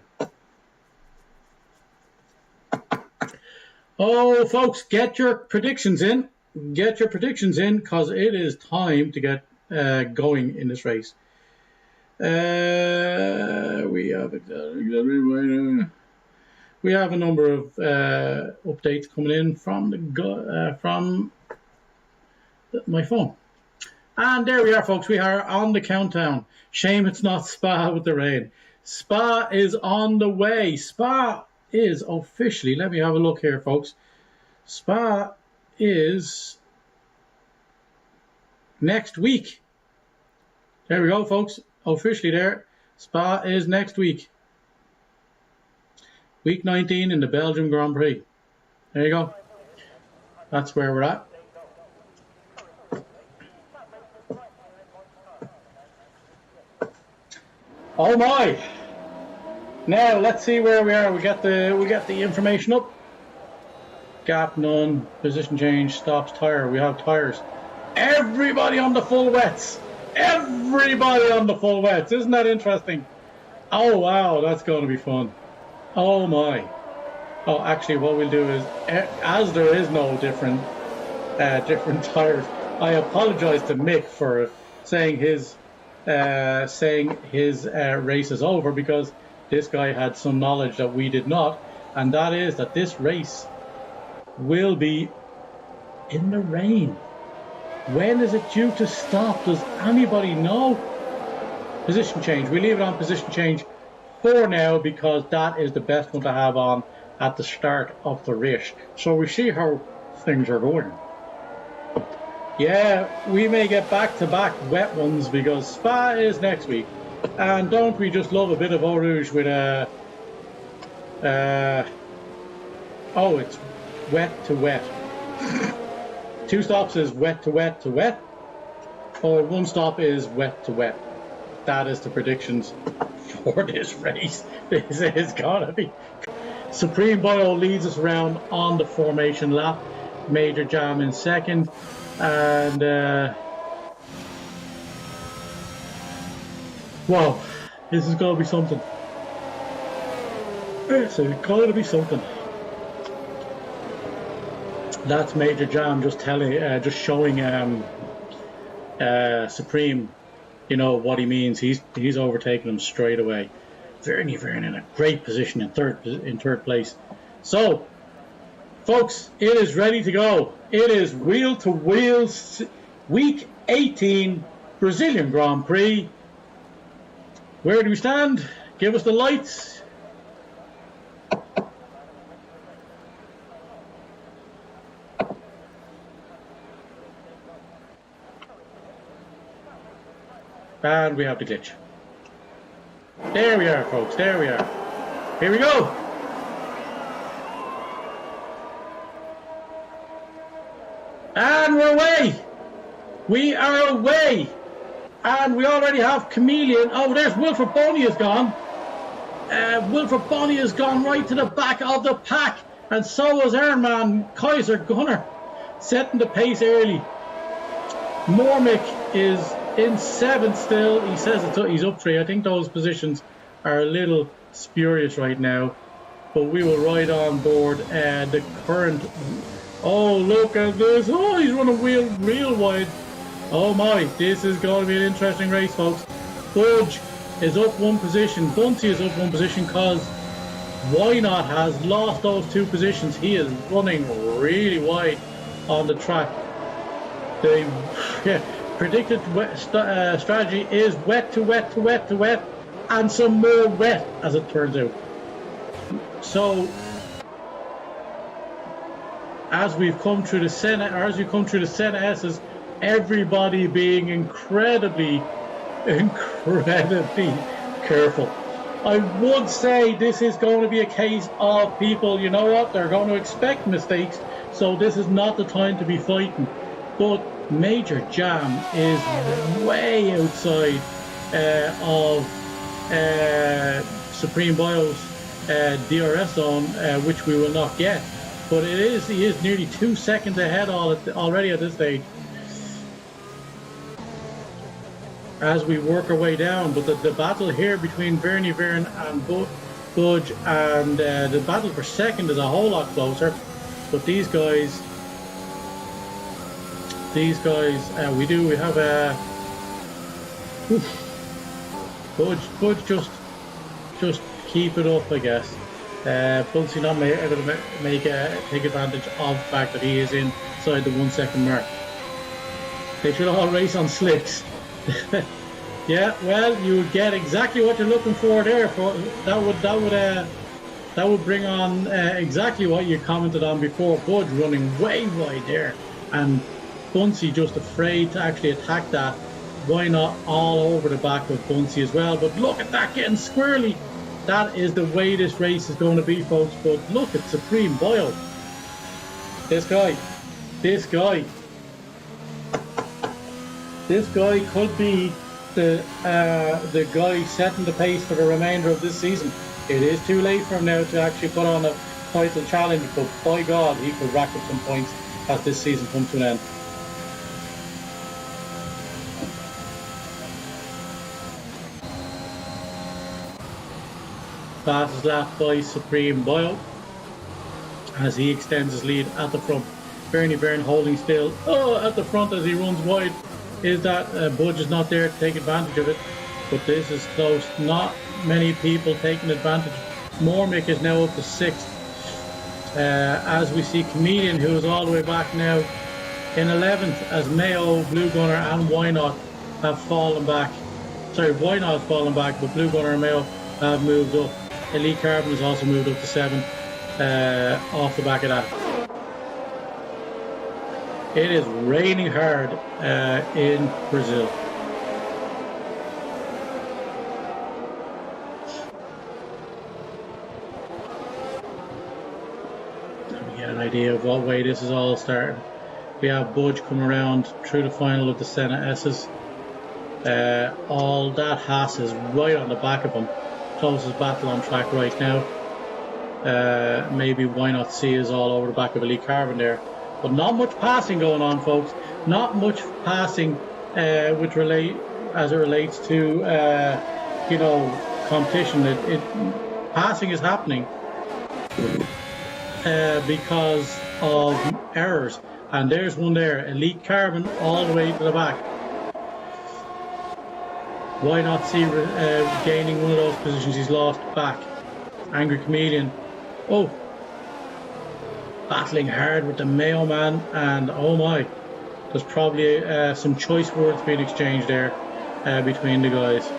Oh, folks, get your predictions in. Get your predictions in, because it is time to get going in this race. We have a number of updates coming in from my phone. And there we are, folks. We are on the countdown. Shame it's not Spa with the rain. Spa is on the way. Spa is officially, let me have a look here, folks. Spa is next week. There we go, folks. Officially there. Spa is next week. Week 19 in the Belgium Grand Prix. There you go. That's where we're at. Oh my! Now let's see where we are. We got the information up. Gap none. Position change. Stops tire. We have tires. Everybody on the full wets. Everybody on the full wets. Isn't that interesting? Oh wow, that's going to be fun. Oh my. Oh, actually, what we'll do is, as there is no different tires, I apologise to Mick for saying his race is over, because this guy had some knowledge that we did not, and that is that this race will be in the rain. When is it due to stop? Does anybody know? Position change. We leave it on position change for now, because that is the best one to have on at the start of the race. So we see how things are going. Yeah, we may get back-to-back wet ones, because Spa is next week. And don't we just love a bit of Eau Rouge with oh, it's wet to wet. 2 stops is wet to wet to wet, or 1 stop is wet to wet. That is the predictions for this race. This is gonna be. Supreme Bio leads us around on the formation lap. Major Jam in second, and wow, this is gonna be something. It's gonna be something. That's Major Jam just showing Supreme, you know what he means. He's overtaken him straight away. Verny in a great position in third place. So, folks, it is ready to go. It is wheel to wheel week 18 Brazilian Grand Prix. Where do we stand? Give us the lights. And we have the glitch. There we are, folks. There we are. Here we go. And we're away. We are away. And we already have Chameleon. Oh, there's Wilfred Boney has gone. Wilfred Boney has gone right to the back of the pack. And so was Ironman Kaiser Gunner, setting the pace early. Mormick is in 7th still. He says he's up 3. I think those positions are a little spurious right now, but we will ride on board the current. Oh, look at this. Oh, he's running real wide. Oh my, this is going to be an interesting race, folks. Budge is up 1 position. Bunsey is up 1 position, because Why Not has lost those 2 positions. He is running really wide on the track. The predicted strategy is wet to wet to wet to wet, and some more wet, as it turns out. So, as we've come through the Senna, or as we come through the Senna S's, everybody being incredibly careful. I would say this is going to be a case of people, you know what, they're going to expect mistakes, so this is not the time to be fighting. But Major Jam is way outside of Supreme Bio's DRS zone, which we will not get. But he is nearly 2 seconds ahead already at this stage, as we work our way down. But the battle here between Verny and Budge, and the battle for second is a whole lot closer. But these guys, we have Budge just keep it up, I guess. Bunsey not able to take advantage of the fact that he is inside the 1 second mark. They should all race on slicks. Yeah, well, you would get exactly what you're looking for there. That would bring on exactly what you commented on before. Budge running way wide there, and Bunsey just afraid to actually attack that. Why not all over the back of Bunsey as well? But look at that getting squirrely. That is the way this race is going to be, folks. But look at Supreme Boyle. This guy could be the guy setting the pace for the remainder of this season. It is too late for him now to actually put on a title challenge, but by God, he could rack up some points as this season comes to an end. Fastest lap by Supreme Boyle as he extends his lead at the front. Bernie Byrne holding still at the front as he runs wide. Is that Budge is not there to take advantage of it, but this is close. Not many people taking advantage. Mormick is now up to 6th as we see Comedian, who is all the way back now in 11th, as Mayo, Blue Gunner and Why Not have fallen back. Sorry, Why Not has fallen back, but Blue Gunner and Mayo have moved up. Elite Carbon has also moved up to 7th off the back of that. It is raining hard in Brazil. Let me get an idea of what way this is all starting. We have Budge coming around through the final of the Senna S's. All that Haas is right on the back of him. Closest battle on track right now. Maybe Why Not See is all over the back of Elite Carbon there. But not much passing going on, folks. Not much passing as it relates to competition. Passing is happening because of errors. And there's one there. Elite Carbon all the way to the back. Why Not See gaining one of those positions he's lost back. Angry Comedian. Oh, battling hard with the Mayo man, and oh my, there's probably some choice words being exchanged there between the guys.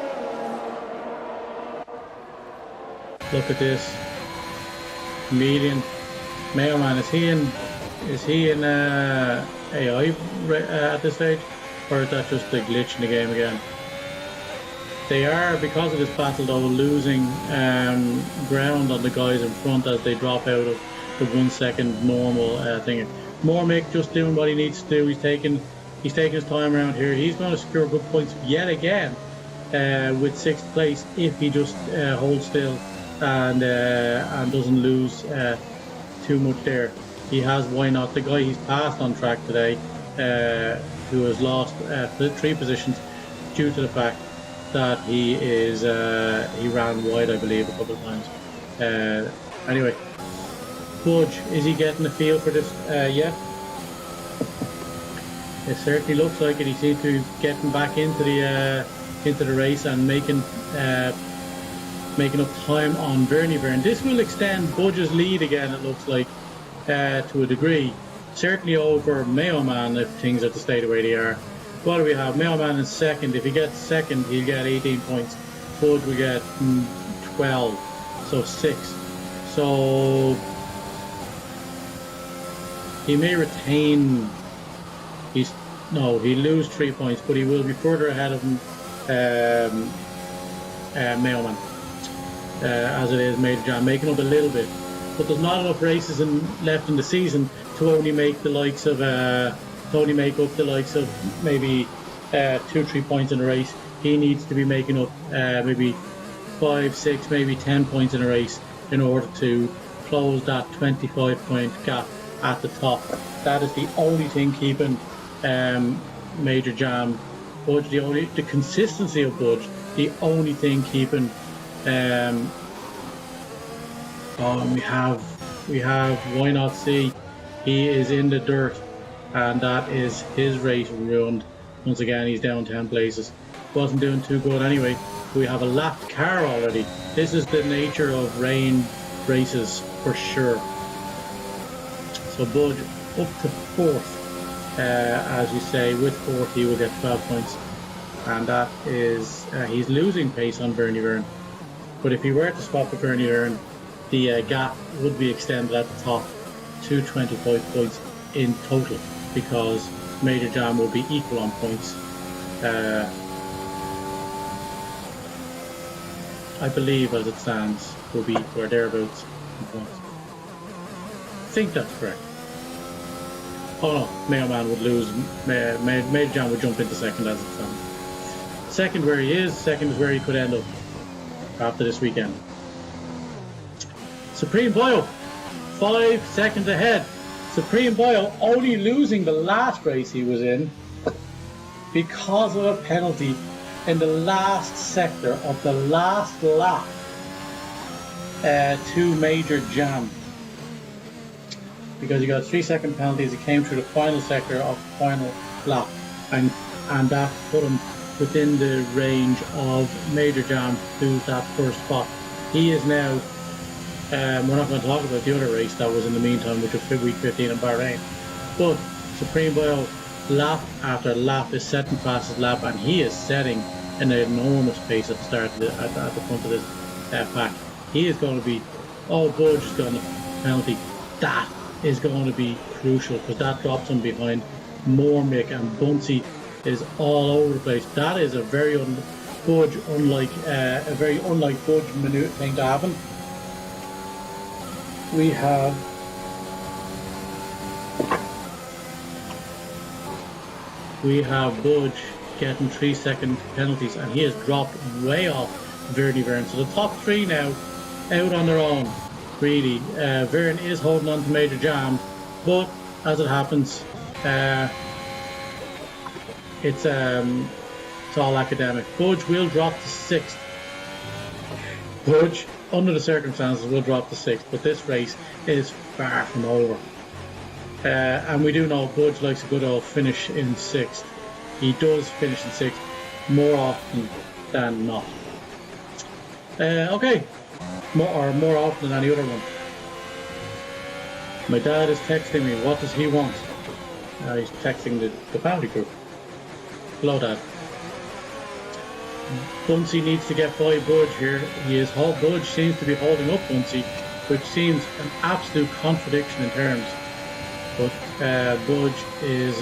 Look at this. Comedian. Mayo man, is he in AI at this stage, or is that just a glitch in the game again? They are, because of this battle though, losing ground on the guys in front as they drop out of the 1 second normal thing. Mormick just doing what he needs to do. He's taking his time around here. He's going to secure good points yet again with 6th place if he just holds still and doesn't lose too much there. He has Why Not, the guy he's passed on track today, who has lost 3 positions due to the fact that he ran wide, I believe, a couple of times. Anyway, Budge, is he getting a feel for this yet? It certainly looks like it. He seems to be getting back into the race and making up time on Bernie Byrne. This will extend Budge's lead again, it looks like, to a degree. Certainly over Mayo Man if things are to stay the way they are. What do we have? Mayo Man in 2nd. If he gets 2nd, he'll get 18 points. Budge will get 12, so 6. So he may retain. He'll lose 3 points, but he will be further ahead of him, Mayo Man, as it is Major Jam, making up a little bit. But there's not enough races left in the season to only make the likes of maybe 2-3 points in a race. He needs to be making up maybe 5, 6, maybe 10 points in a race in order to close that 25 point gap at the top. That is the only thing keeping Major Jam, Budge, the consistency of Budge, the only thing keeping and we have Why Not See. He is in the dirt, and that is his race ruined. Once again, he's down 10 places. Wasn't doing too good anyway. We have a lapped car already. This is the nature of rain races for sure. So Budge up to 4th. as you say, with fourth he will get 12 points, and that is he's losing pace on Bernie Byrne. But if he were to swap with Bernie Byrne, the gap would be extended at the top to 25 points in total, because Major Jam will be equal on points. I believe as it stands will be equal or thereabouts in points. I think that's correct. Oh no, Mayo Man would lose. Major Jam would jump into second as it stands. Second where he is, second is where he could end up after this weekend. Supreme Boyle, 5 seconds ahead. Supreme Boyle only losing the last race he was in because of a penalty in the last sector of the last lap to Major Jam. Because he got 3-second penalties, he came through the final sector of the final lap, and that put him within the range of Major Jam to that first spot. He is now, we're not going to talk about the other race that was in the meantime, which was week 15 in Bahrain, but Supreme Boyle, lap after lap, is setting fastest lap, and he is setting an enormous pace at the start of at the front of this pack. He is going to be, Budge is going to penalty. That is going to be crucial, because that drops him behind Mormick, and Bunsey is all over the place. That is a very unlike Budge minute thing to happen. We have Budge getting 3-second penalties, and he has dropped way off Verdi Verne. So the top three now out on their own. Really, Verne is holding on to Major Jam, but as it happens, it's all academic. Budge will drop to 6th. Budge, under the circumstances, will drop to 6th, but this race is far from over. And we do know Budge likes a good old finish in 6th. He does finish in 6th more often than not. Okay. More often than any other one. My dad is texting me. What does he want? He's texting the family group. Hello, Dad. Bunsey needs to get by Budge here. Budge seems to be holding up Bunsey, which seems an absolute contradiction in terms. But Budge is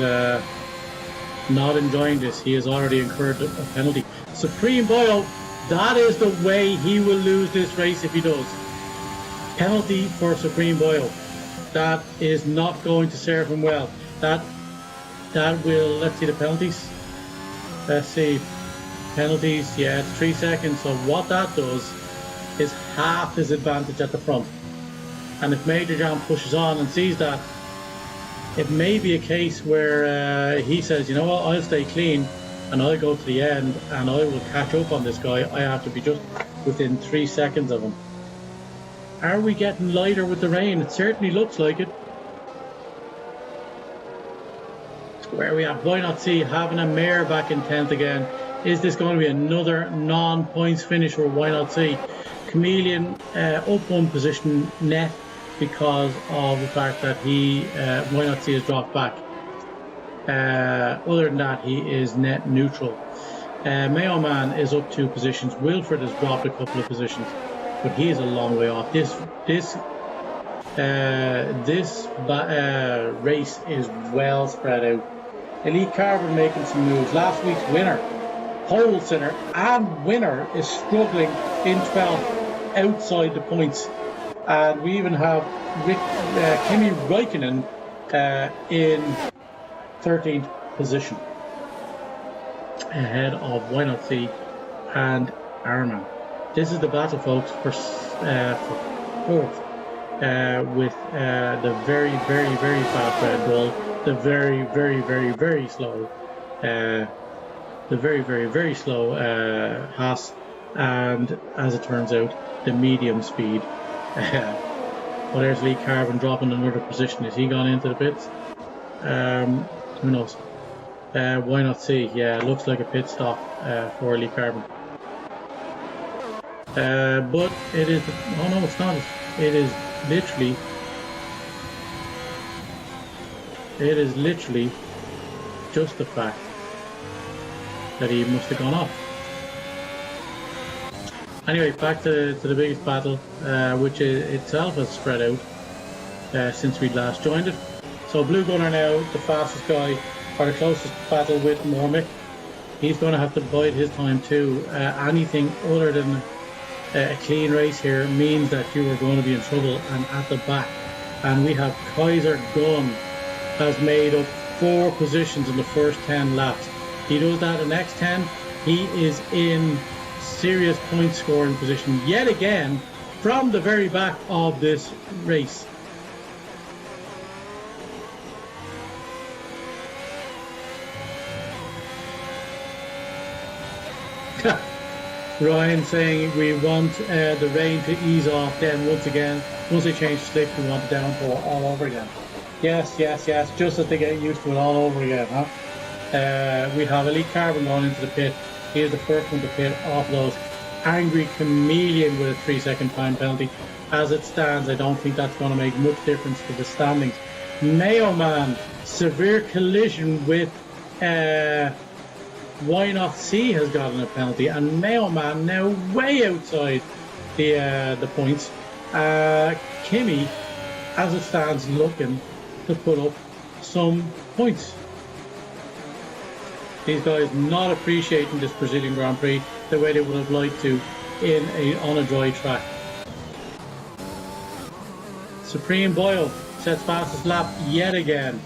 not enjoying this. He has already incurred a penalty. Supreme Boyle, that is the way he will lose this race if he does. Penalty for Supreme Boyle. That is not going to serve him well. That will, let's see the penalties. Let's see. Penalties, yeah, it's 3 seconds. So what that does is half his advantage at the front. And if Major Jam pushes on and sees that, it may be a case where he says, you know what, I'll stay clean and I'll go to the end and I will catch up on this guy. I have to be just within 3 seconds of him. Are we getting lighter with the rain? It certainly looks like it. Where are we at? Why not see having a mare back in 10th again? Is this going to be another non-points finish, or why not see? Chameleon up one position net because of the fact that why not see has dropped back. Other than that, he is net neutral. Mayo Man is up 2 positions. Wilfred has dropped a couple of positions, but he is a long way off. This race is well spread out. Elite Carver making some moves. Last week's winner, pole sitter and winner, is struggling in 12th outside the points. And we even have Kimi Räikkönen in 13th position, ahead of Why Not See and Arman. This is the battle, folks, for 4th, with the very, very, very fast Red Bull, the very, very, very, very slow, Haas, and as it turns out, the medium speed. Well, there's Lee Carvin dropping another position. Is he gone into the pits? Who knows? Why not see? Yeah, it looks like a pit stop for Lee Carvin. But it is. Oh no, it's not. It is literally just the fact that he must have gone off. Anyway, back to the biggest battle, which itself has spread out since we last joined it. So Blue Gunner now, the fastest guy, or the closest battle with Mormick. He's going to have to bide his time too. Anything other than a clean race here means that you are going to be in trouble and at the back. And we have Kaiser Gunn has made up 4 positions in the first 10 laps. He does that in the next 10. He is in serious point scoring position yet again from the very back of this race. Ryan saying we want the rain to ease off, then once they change the slick, we want the downpour all over again. Yes, just as they get used to it all over again, huh? We have Elite Carbon going into the pit. He is the first one to pit off those. Angry Chameleon with a 3-second time penalty. As it stands, I don't think that's going to make much difference to the standings. Mayo Man, severe collision with Why Not C has gotten a penalty, and Mayo Man now way outside the points. Kimmy, as it stands, looking to put up some points. These guys not appreciating this Brazilian Grand Prix the way they would have liked to on a dry track. Supreme Boyle sets fastest lap yet again.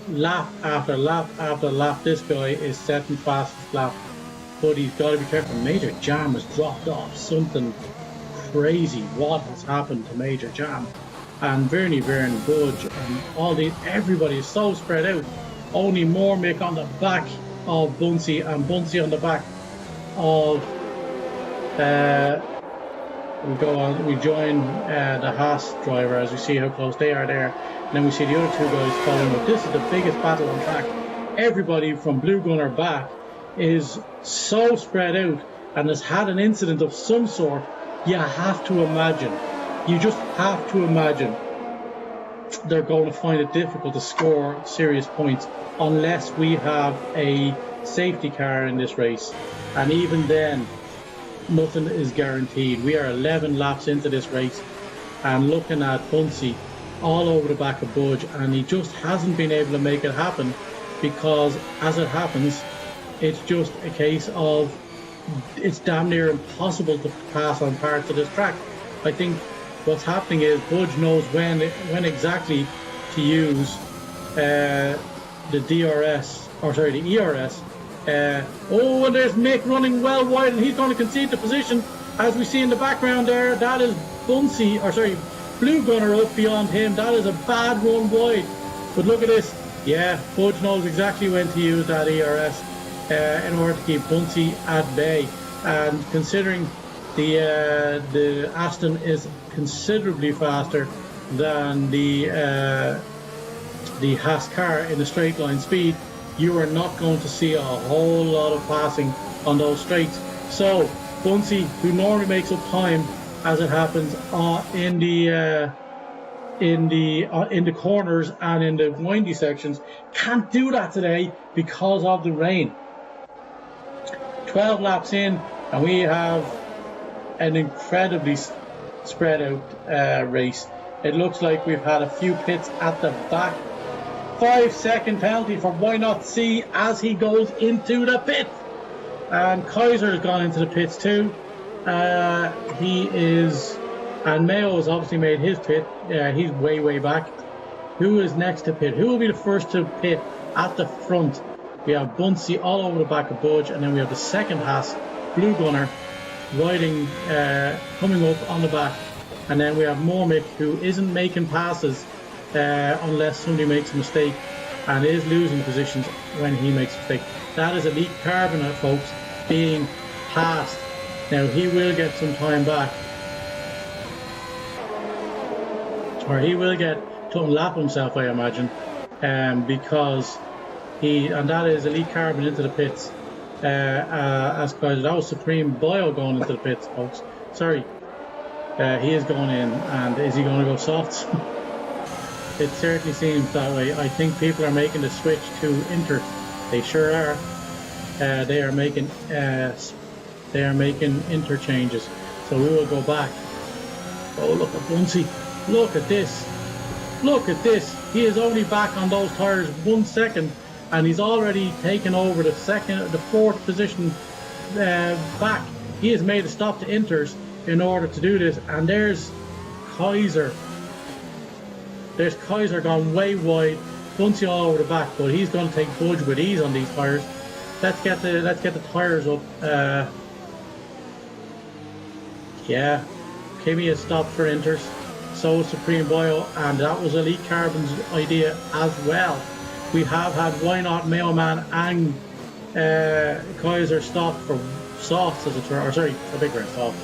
Lap after lap after lap, this guy is setting fastest lap. But he's got to be careful. Major Jam has dropped off. Something crazy. What has happened to Major Jam? And Vern, Budge, and all these, everybody is so spread out. Only Mormick on the back of Bunsey, and Bunsey on the back of we join the Haas driver as we see how close they are there, and then we see the other 2 guys following up. This is the biggest battle on track. Everybody from Blue Gunner back is so spread out and has had an incident of some sort. You have to imagine, you just have to imagine they're going to find it difficult to score serious points unless we have a safety car in this race, and even then nothing is guaranteed. We are 11 laps into this race and looking at Bunsey all over the back of Budge, and he just hasn't been able to make it happen because, as it happens, it's just a case of it's damn near impossible to pass on parts of this track. I think what's happening is Budge knows when exactly to use the ERS. And there's Mick running well wide, and he's going to concede the position. As we see in the background there, that is Blue Gunner up beyond him. That is a bad run wide. But look at this. Yeah, Budge knows exactly when to use that ERS in order to keep Bunsey at bay. And considering the Aston is considerably faster than the Haas car in the straight line speed, you are not going to see a whole lot of passing on those straights. So Bunsey, who normally makes up time as it happens in the corners and in the windy sections, can't do that today because of the rain. 12 laps in, and we have an incredibly spread out race. It looks like we've had a few pits at the back. 5-second penalty for Why Not C as he goes into the pit. And Kaiser has gone into the pits too. And Mayo has obviously made his pit. He's way back. Who is next to pit? Who will be the first to pit at the front? We have Bunsey all over the back of Budge, and then we have the second Haas, Blue Gunner, riding, coming up on the back. And then we have Mormick, who isn't making passes unless somebody makes a mistake, and is losing positions when he makes a mistake. That is Elite Carbon, folks, being passed. Now he will get some time back, or he will get to unlap himself, I imagine, because and that is Elite Carbon into the pits. As Kaiser, that was Supreme Bio going into the pits, folks. Sorry, he is going in, and is he going to go soft? It certainly seems that way. I think people are making the switch to They sure are. They are making interchanges. So we will go back. Oh, look at Bunsey. Look at this. Look at this. He is only back on those tires 1 second, and he's already taken over the fourth position back. He has made a stop to inters in order to do this, and there's Kaiser. There's Kaiser gone way wide. Bunsey all over the back, but he's going to take Budge with ease on these tires. Let's get the tires up. Yeah, Kimmy has stopped for inters. So is Supreme Bio, and that was Elite Carbon's idea as well. We have had Why Not, Mailman, and Kaiser stop for softs as a turn, or sorry, for bigger and soft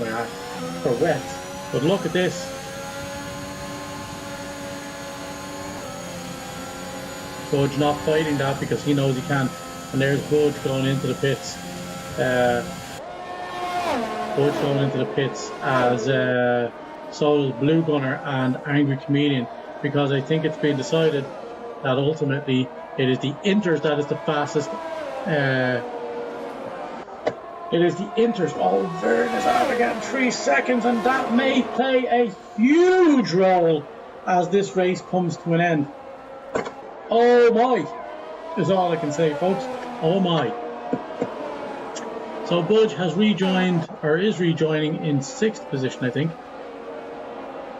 for wets. But look at this. Budge not fighting that because he knows he can. And there's Budge going into the pits. Budge going into the pits as so is Blue Gunner and Angry Comedian, because I think it's been decided that ultimately it is the inters that is the fastest. It is the inters. Oh, Vern is out again, 3 seconds, and that may play a huge role as this race comes to an end. Oh my, is all I can say, folks. Oh my. So Budge has rejoined, or is rejoining in 6th position, I think.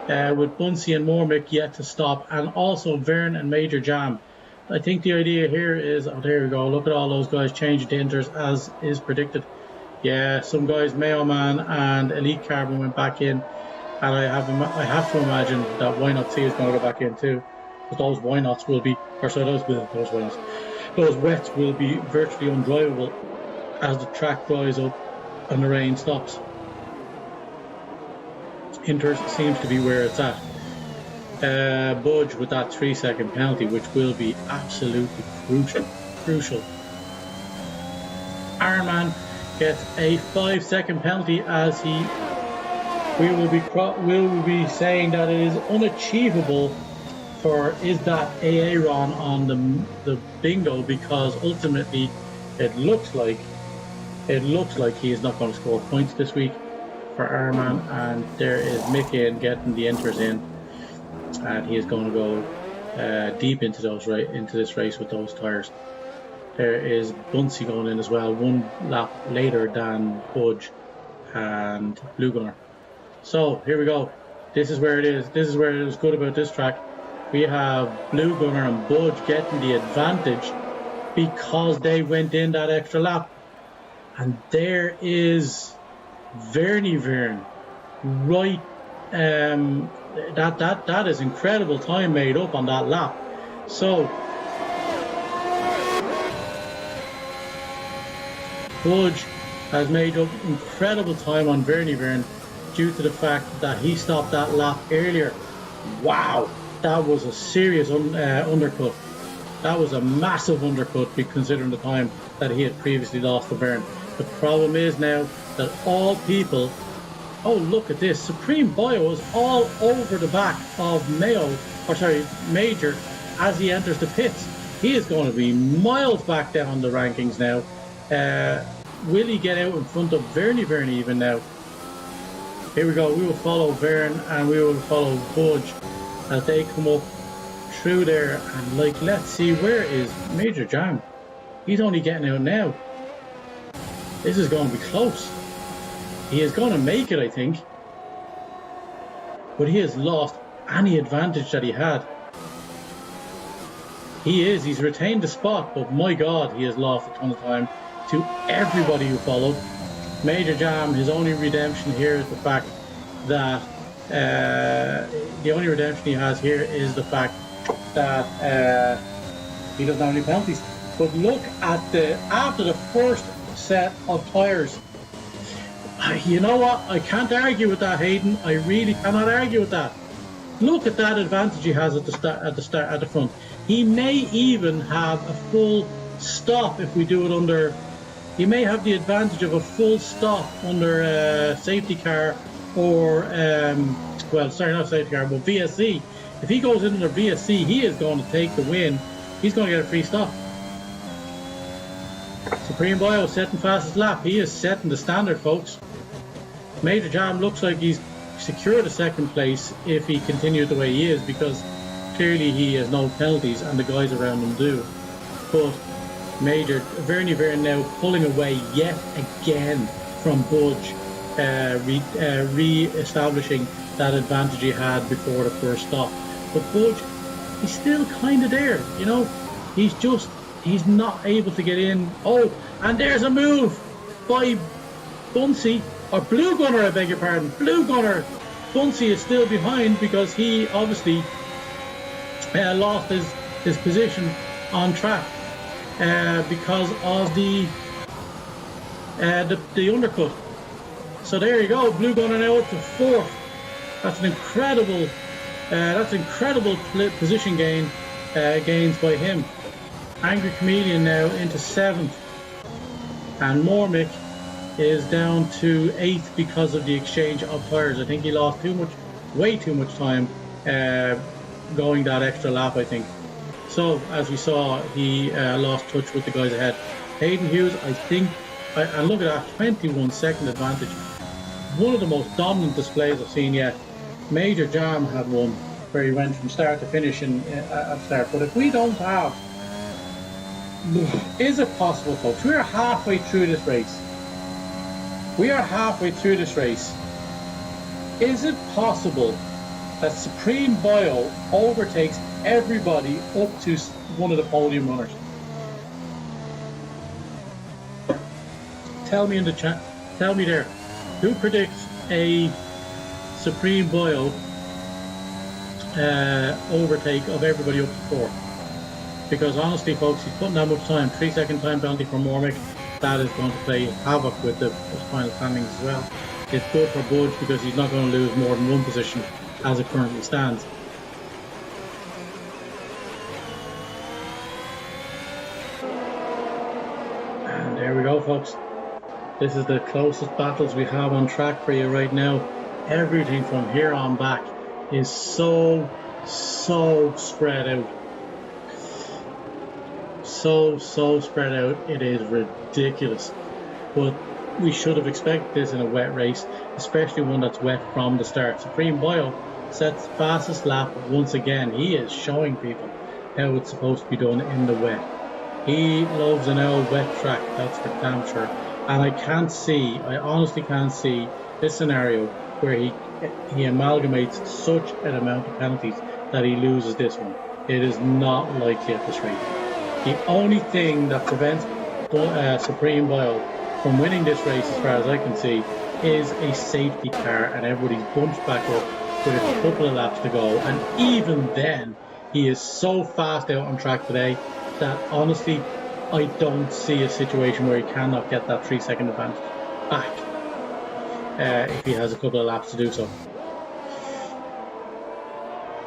With Bunsey and Mormick yet to stop, and also Vern and Major Jam. I think the idea here is, oh there we go, look at all those guys changing to inters as is predicted. Yeah, some guys, Mayo Man and Elite Carbon went back in, and I have to imagine that Why Not C is going to go back in too, because those Why Nots will be, or sorry, those wets will be virtually undrivable as the track dries up and the rain stops. Inters seems to be where it's at. Budge with that 3 second penalty, which will be absolutely crucial. Ironman gets a 5 second penalty as we will be saying that it is unachievable for is that Aaron on the bingo, because ultimately it looks like he is not going to score points this week for Ironman, and there is Mick in getting the inters in, and he is going to go deep into this race with those tires. There is Bunsey going in as well, 1 lap later than Budge and Blue Gunner. So here we go. This is where it is. This is where it is good about this track. We have Blue Gunner and Budge getting the advantage because they went in that extra lap. And there is Vern. Right, that is incredible time made up on that lap. So Budge has made up incredible time on Vern due to the fact that he stopped that lap earlier. Wow, that was a serious undercut. That was a massive undercut considering the time that he had previously lost to Vern. The problem is now that all people, oh look at this, Supreme Bio is all over the back of Major as he enters the pits. He is going to be miles back down the rankings now. Will he get out in front of Vern even now? Here we go, we will follow Vern and we will follow Budge as they come up through there, and let's see, where is Major Jam? He's only getting out now. This is going to be close. He is going to make it, I think. But he has lost any advantage that he had. He's retained the spot, but my God, he has lost a ton of time to everybody who followed. Major Jam, his only redemption here is the fact that the only redemption he has here is the fact that he doesn't have any penalties. But look at after the first set of tires. You know what? I can't argue with that, Hayden. I really cannot argue with that. Look at that advantage he has at the front. He may even have a full stop if we do it under. He may have the advantage of a full stop under safety car or well, sorry, not safety car, but VSC. If he goes in under VSC, he is going to take the win. He's going to get a free stop. Supreme Bio setting fastest lap. He is setting the standard, folks. Major Jam looks like he's secured a second place if he continued the way he is, because clearly he has no penalties and the guys around him do. But Major Vernie Vern now pulling away yet again from Budge, re-establishing that advantage he had before the first stop. But Budge, he's still kind of there, you know. He's not able to get in. Oh, and there's a move by Bunsey, or Blue Gunner, I beg your pardon. Blue Gunner. Bunsey is still behind because he obviously lost his position on track because of the undercut. So there you go. Blue Gunner now up to 4th. That's an incredible position gains by him. Angry Chameleon now into 7th, and Mormick is down to 8th because of the exchange of tyres. I think he lost way too much time going that extra lap, I think. So as we saw, he lost touch with the guys ahead. Hayden Hughes, I think, and look at that, 21-second advantage. One of the most dominant displays I've seen yet. Major Jam had one where he went from start to finish at start. But if we don't have, is it possible, folks? We are halfway through this race. Is it possible that Supreme Bio overtakes everybody up to one of the podium runners? Tell me in the chat. Tell me there. Who predicts a Supreme Bio overtake of everybody up to 4? Because honestly, folks, he's putting that much time. 3-second time penalty for Mormick. That is going to play havoc with the final standings as well. It's good for Budge because he's not going to lose more than one position as it currently stands. And there we go, folks. This is the closest battles we have on track for you right now. Everything from here on back is so spread out. So spread out, it is ridiculous. But we should have expected this in a wet race, especially one that's wet from the start. Supreme Bio sets fastest lap once again. He is showing people how it's supposed to be done in the wet. He loves an old wet track, that's for damn sure. And I honestly can't see this scenario where he amalgamates such an amount of penalties that he loses this one. It is not likely at this rate. The only thing that prevents Supreme Bio from winning this race, as far as I can see, is a safety car, and everybody's bunched back up with a couple of laps to go. And even then, he is so fast out on track today that honestly, I don't see a situation where he cannot get that 3-second advantage back if he has a couple of laps to do so.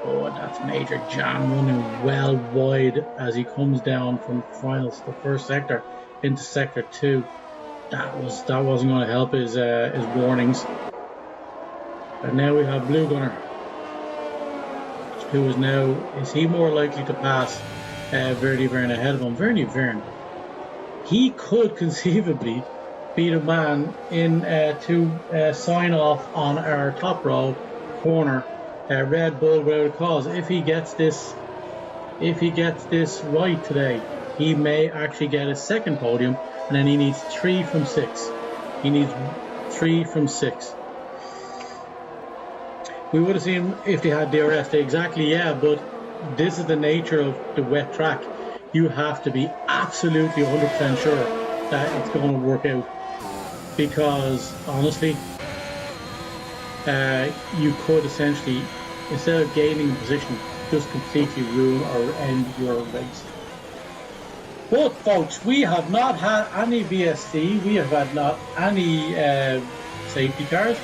Oh, and that's Major Jam running well wide as he comes down from finals, the first sector into sector 2. That wasn't going to help his warnings. And now we have Blue Gunner, who is he more likely to pass Vernie Vern ahead of him? Vernie Vern, he could conceivably be the man in to sign off on our top row corner. Red Bull without a cause. If he gets this right today, he may actually get a second podium, and then he needs 3 from 6. He needs 3 from 6. We would have seen if they had DRS. Exactly, yeah, but this is the nature of the wet track. You have to be absolutely 100% sure that it's going to work out, because honestly, you could essentially, instead of gaining position, just completely ruin or end your race. But folks, we have not had any VSC, we have had not any safety cars.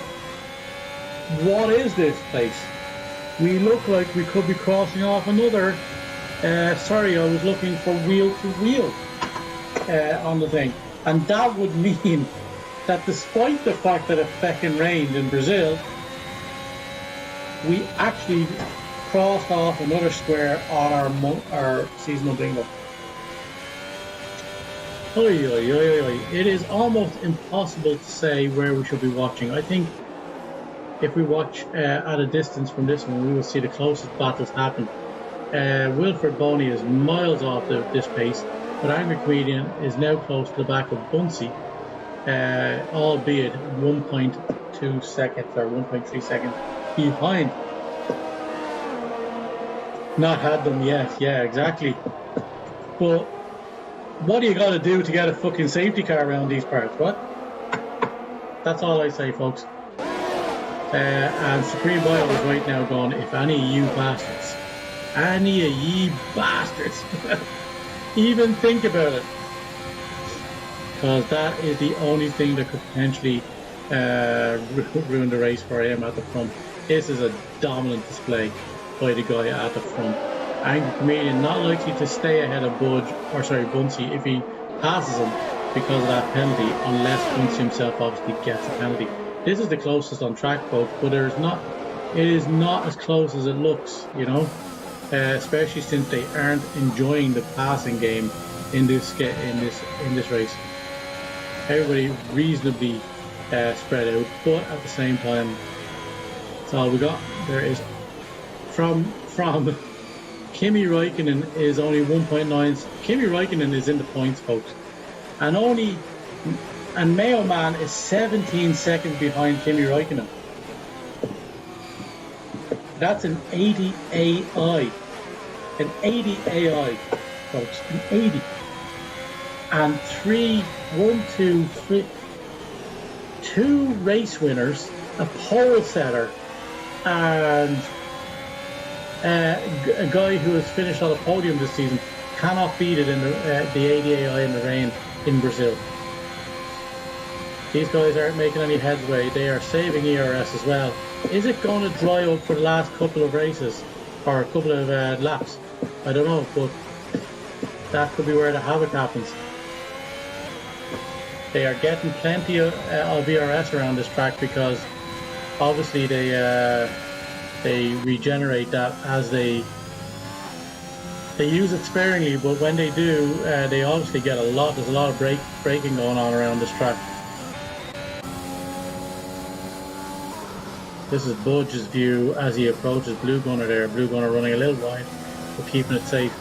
What is this place? We look like we could be crossing off another, sorry, I was looking for wheel to wheel on the thing. And that would mean that despite the fact that it feckin' rained in Brazil, we actually crossed off another square on our seasonal bingo. Oi, oi, oi, oi. It is almost impossible to say where we should be watching. I think if we watch at a distance from this one, we will see the closest battles happen. Wilfred Boney is miles off this pace, but Angry Comedian is now close to the back of Bunsey, albeit 1.2 seconds or 1.3 seconds behind. Not had them yet, yeah, exactly. But what do you got to do to get a fucking safety car around these parts? What? That's all I say, folks. And Supreme Bio is right now going, if any of you bastards, even think about it, because that is the only thing that could potentially ruin the race for him at the front. This is a dominant display by the guy at the front. Angry Comedian not likely to stay ahead of Bunsey if he passes him because of that penalty, unless Bunsey himself obviously gets a penalty. This is the closest on track, folks, but it is not as close as it looks, you know, especially since they aren't enjoying the passing game in this race. Everybody reasonably spread out, but at the same time, that's all we got. There is from Kimi Räikkönen is only 1.9. Kimi Räikkönen is in the points, folks, and Mayo Man is 17 seconds behind Kimi Räikkönen. That's an 80 AI. An 80 AI, folks. An 80. And two race winners, a pole setter, and a guy who has finished on the podium this season cannot beat it in the 80 AI in the rain in Brazil. These guys aren't making any headway. They are saving ERS as well. Is it going to dry up for the last couple of races or a couple of laps? I don't know, but that could be where the havoc happens. They are getting plenty of ERS around this track because obviously they regenerate that as they use it sparingly, but when they do, they obviously get a lot. There's a lot of braking going on around this track. This is Budge's view as he approaches Blue Gunner there. Blue Gunner running a little wide, but keeping it safe.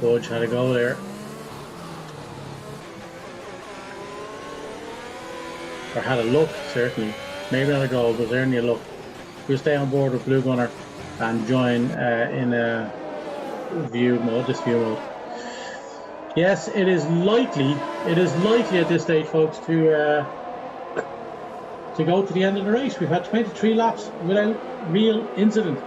Budge had a go there. Or had a look, certainly. Maybe not a goal, but certainly a look. We'll stay on board with Blue Gunner and join in a view mode, this view mode. Yes, it is likely at this stage, folks, to go to the end of the race. We've had 23 laps without real incident.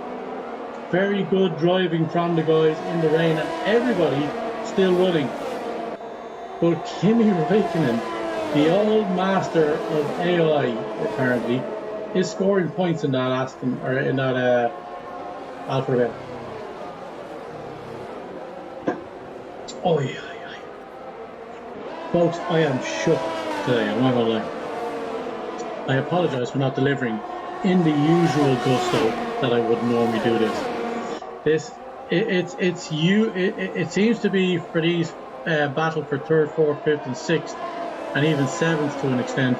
Very good driving from the guys in the rain, and everybody still running. But Kimi Räikkönen, the old master of AI, apparently, is scoring points in that Aston or in that Alfa Romeo. Oh yeah. Folks, I am shook today, I'm not gonna lie. I apologise for not delivering in the usual gusto that I would normally do this. It seems to be for these battle for 3rd, 4th, 5th and 6th and even 7th to an extent.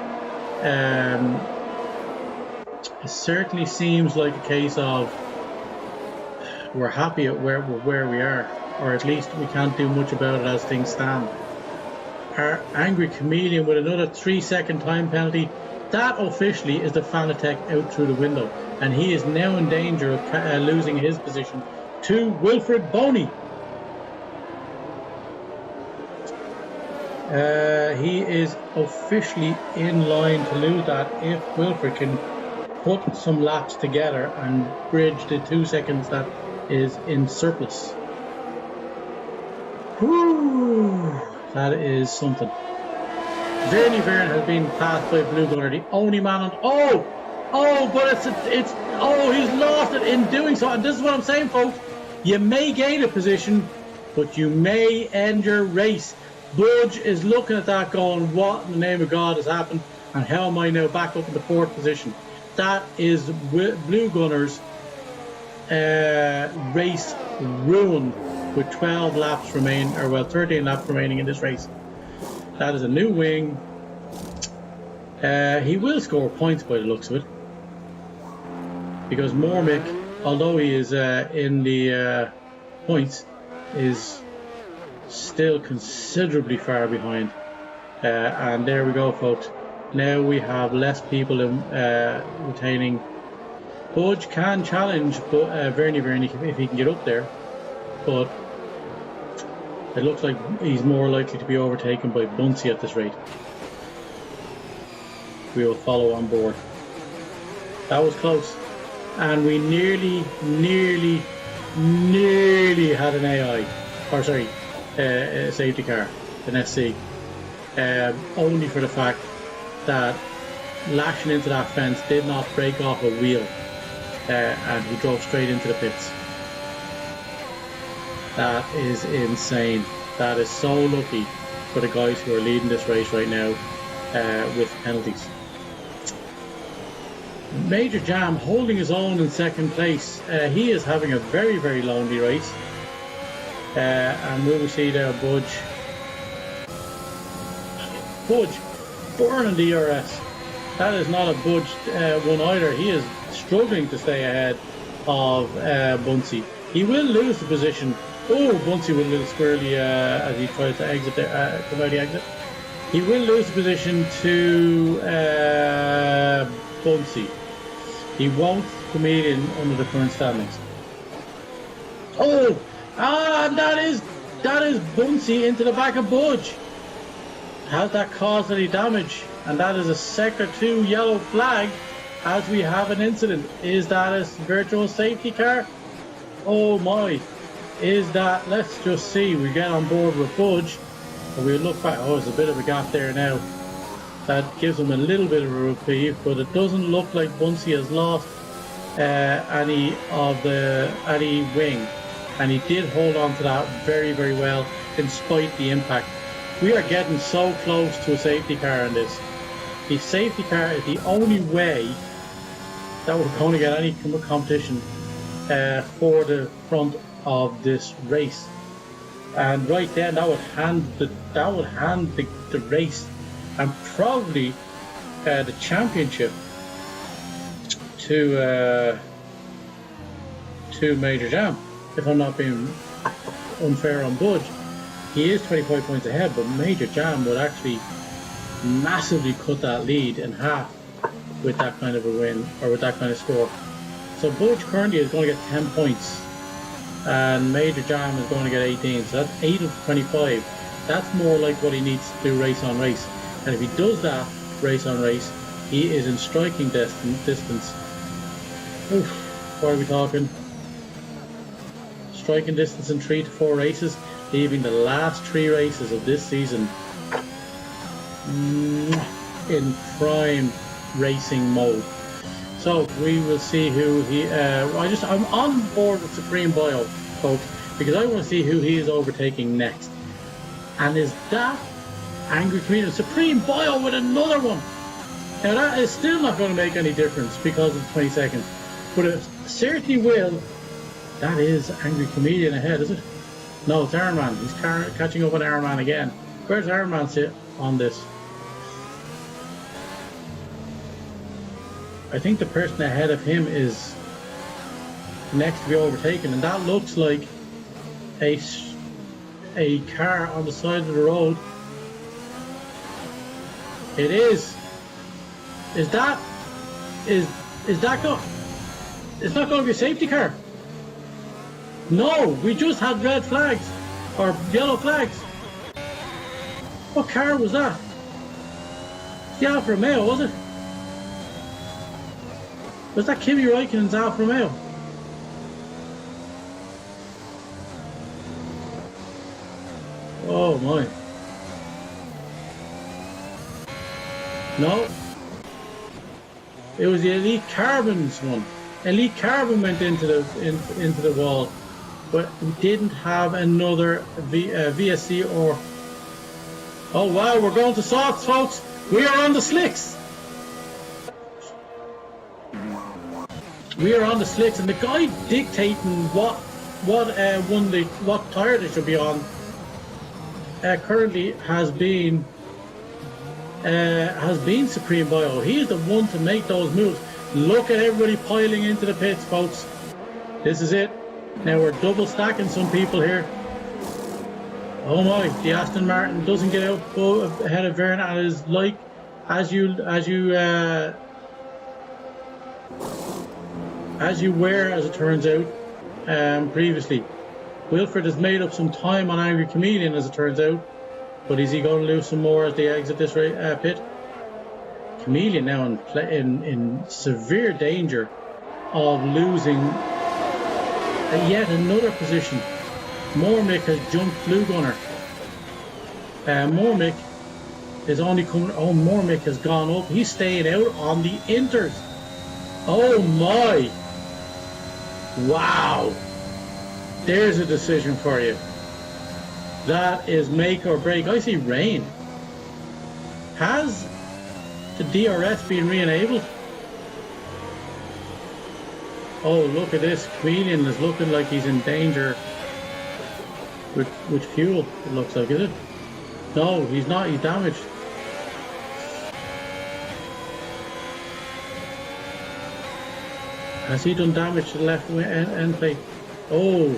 It certainly seems like a case of we're happy at where we are, or at least we can't do much about it as things stand. Our Angry Comedian with another 3-second time penalty. That officially is the Fanatec out through the window, and he is now in danger of losing his position to Wilfred Boney. He is officially in line to lose that if Wilfred can put some laps together and bridge the 2 seconds that is in surplus. Whew, that is something. Verny Vern has been passed by Blue Gunner, the only man on. But he's lost it in doing so. And this is what I'm saying, folks. You may gain a position, but you may end your race. Budge is looking at that going, what in the name of God has happened? And how am I now back up in the 4th position? That is Blue Gunner's race ruined with 12 laps remaining, or well, 13 laps remaining in this race. That is a new wing. He will score points by the looks of it, because Mormick, although he is in the points, is still considerably far behind. And there we go, folks. Now we have less people retaining. Budge can challenge Vernie if he can get up there, but it looks like he's more likely to be overtaken by Bunsey at this rate. We will follow on board. That was close, and we nearly had an AI, or sorry, a safety car, an SC, only for the fact that lashing into that fence did not break off a wheel, and he drove straight into the pits. That is insane. That is so lucky for the guys who are leading this race right now with penalties. Major Jam holding his own in second place. He is having a very lonely race. And will we see there Budge burning the DRS. That is not a Budge one either. He is struggling to stay ahead of Bunsey. He will lose the position. Oh, Bunsey will lose squarely as he tries to exit there, come out the exit. He will lose the position to Bunsey. He won't come in under the current standings. Oh, that is Bunsey into the back of Budge. Has that caused any damage? And that is a Sector 2 yellow flag as we have an incident. Is that a virtual safety car? Oh my. Is that, let's just see, we get on board with Budge and we look back. Oh, there's a bit of a gap there now. That gives him a little bit of a reprieve, but it doesn't look like Bunsey has lost any wing, and he did hold on to that very well in spite the impact. We are getting so close to a safety car in this. The safety car is the only way that we're going to get any competition for the front of this race, and right then that would hand the race and probably the championship to Major Jam, if I'm not being unfair on Budge. He is 25 points ahead, but Major Jam would actually massively cut that lead in half with that kind of a win, or with that kind of score. So Budge currently is going to get 10 points and Major Jam is going to get 18, so that's 8 of 25. That's more like what he needs to do race on race. And if he does that race on race, he is in striking distance. Oof, what are we talking? Striking distance in 3 to 4 races, leaving the last 3 races of this season in prime racing mode. So we will see who he. I'm on board with Supreme Bio, folks, because I want to see who he is overtaking next. And is that Angry Comedian? Supreme Bio with another one. Now that is still not going to make any difference because of 20 seconds, but it certainly will. That is Angry Comedian ahead, is it? No, it's Iron Man. He's catching up on Iron Man again. Where's Iron Man sit on this? I think the person ahead of him is next to be overtaken, and that looks like a car on the side of the road. It is. Is that go? It's not going to be a safety car. No, we just had red flags or yellow flags. What car was that? The Alfa Romeo, was it? Was that Kimi Räikkönen's Alfa Romeo? Oh my. No. It was the Elite Carbon's one. Elite Carbon went into the wall, but we didn't have another VSC or... Oh wow, we're going to softs, folks. We are on the slicks. We are on the slicks, and the guy dictating what what tire they should be on currently has been Supreme Bio. He is the one to make those moves. Look at everybody piling into the pits, folks. This is it. Now we're double stacking some people here. Oh my, the Aston Martin doesn't get out ahead of Verne, and is like as you were, as it turns out, previously. Wilfred has made up some time on Angry Chameleon, as it turns out, but is he going to lose some more as they exit this pit? Chameleon now in severe danger of losing yet another position. Mormick has jumped Blue Gunner. Mormick is only coming. Oh, Mormick has gone up. He's staying out on the inters. Oh my! Wow! There's a decision for you. That is make or break. I see rain. Has the DRS been re-enabled? Oh, look at this. Chameleon is looking like he's in danger with fuel, it looks like, is it? No, he's not. He's damaged. Has he done damage to the left end plate? Oh,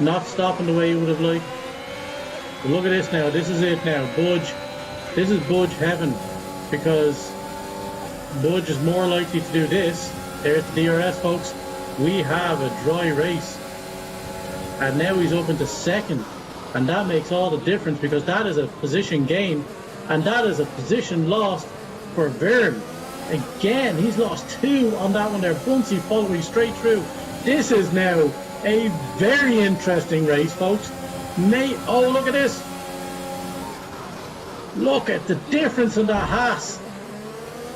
not stopping the way he would have liked. But look at this now. This is it now. Budge. This is Budge heaven, because Budge is more likely to do this. There's the DRS, folks. We have a dry race. And now he's up into second. And that makes all the difference, because that is a position gain. And that is a position lost for Verne. Again, he's lost 2 on that one there. Bunsey following straight through. This is now a very interesting race, folks. Oh, look at this. Look at the difference in that Haas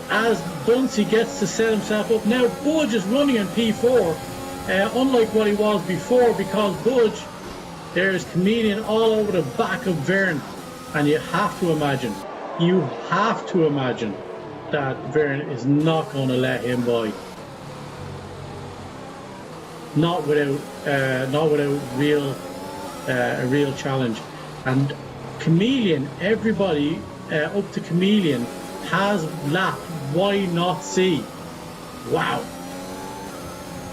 as Bunsey gets to set himself up. Now, Budge is running in P4, unlike what he was before, because Budge, there's Chameleon all over the back of Verne. And you have to imagine that Verne is not going to let him by. Not without a real challenge. And Chameleon, everybody up to Chameleon has lapped. Why not see? Wow.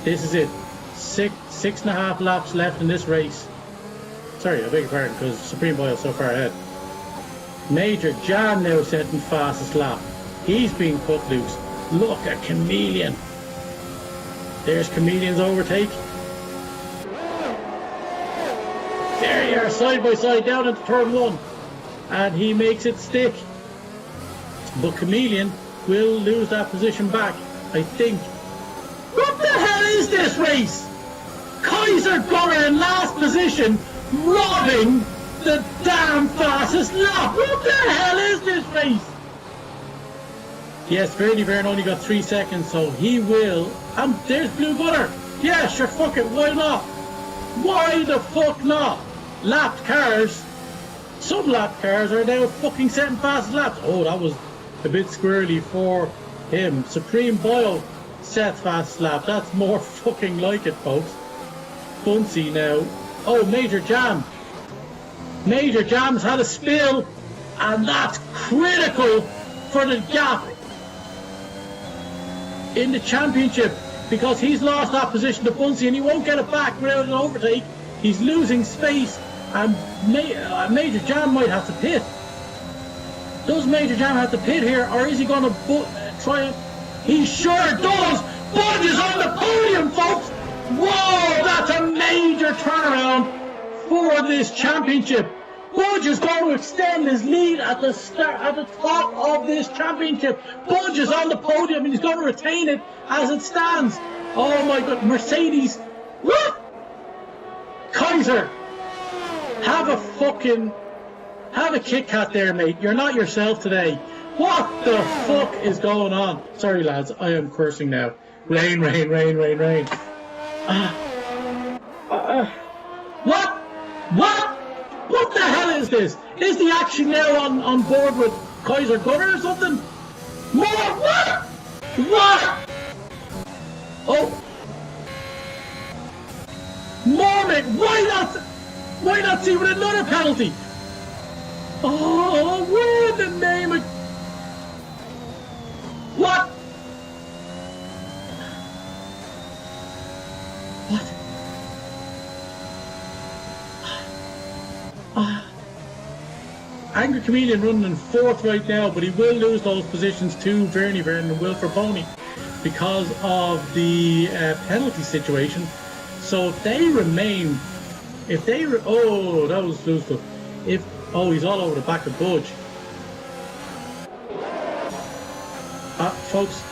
This is it. 6.5 laps left in this race. Sorry, I beg your pardon, because Supreme Boy is so far ahead. Major Jan now setting fastest lap. He's being cut loose. Look at Chameleon. There's Chameleon's overtake. There you are, side by side down into turn 1. And he makes it stick. But Chameleon will lose that position back, I think. What the hell is this race? Kaiser Gunner in last position, robbing the damn fastest lap. What the hell is this race? Yes, Verne only got 3 seconds, so he will. And there's Blue Gunner. Yeah, sure, fuck it, why not? Why the fuck not? Lapped cars, some lapped cars are now fucking setting fast laps. Oh, that was a bit squirrely for him. Supreme Boyle sets fast lap. That's more fucking like it, folks. Bunsey now. Oh, Major Jam. Major Jam's had a spill, and that's critical for the gap in the championship, because he's lost that position to Bunsey and he won't get it back without an overtake. He's losing space, and Major Jam might have to pit. Does Major Jam have to pit here, or is he going to try it? He sure does! Budge is on the podium, folks! Whoa, that's a major turnaround for this championship. Budge is going to extend his lead at the top of this championship. Budge is on the podium and he's going to retain it as it stands. Oh my God, Mercedes. What? Kaiser, have a Kit Kat there, mate. You're not yourself today. What the fuck is going on? Sorry, lads, I am cursing now. Rain. What? What the hell is this? Is the action now on board with Kaiser Gunner or something? More? What? Oh. More Why not see with another penalty? Oh, what in the name of... What? Angry Chameleon running in 4th right now, but he will lose those positions to Vernon and Wilfred Boney because of the penalty situation. So if they remain, oh, that was loose. Oh, he's all over the back of Budge. Folks,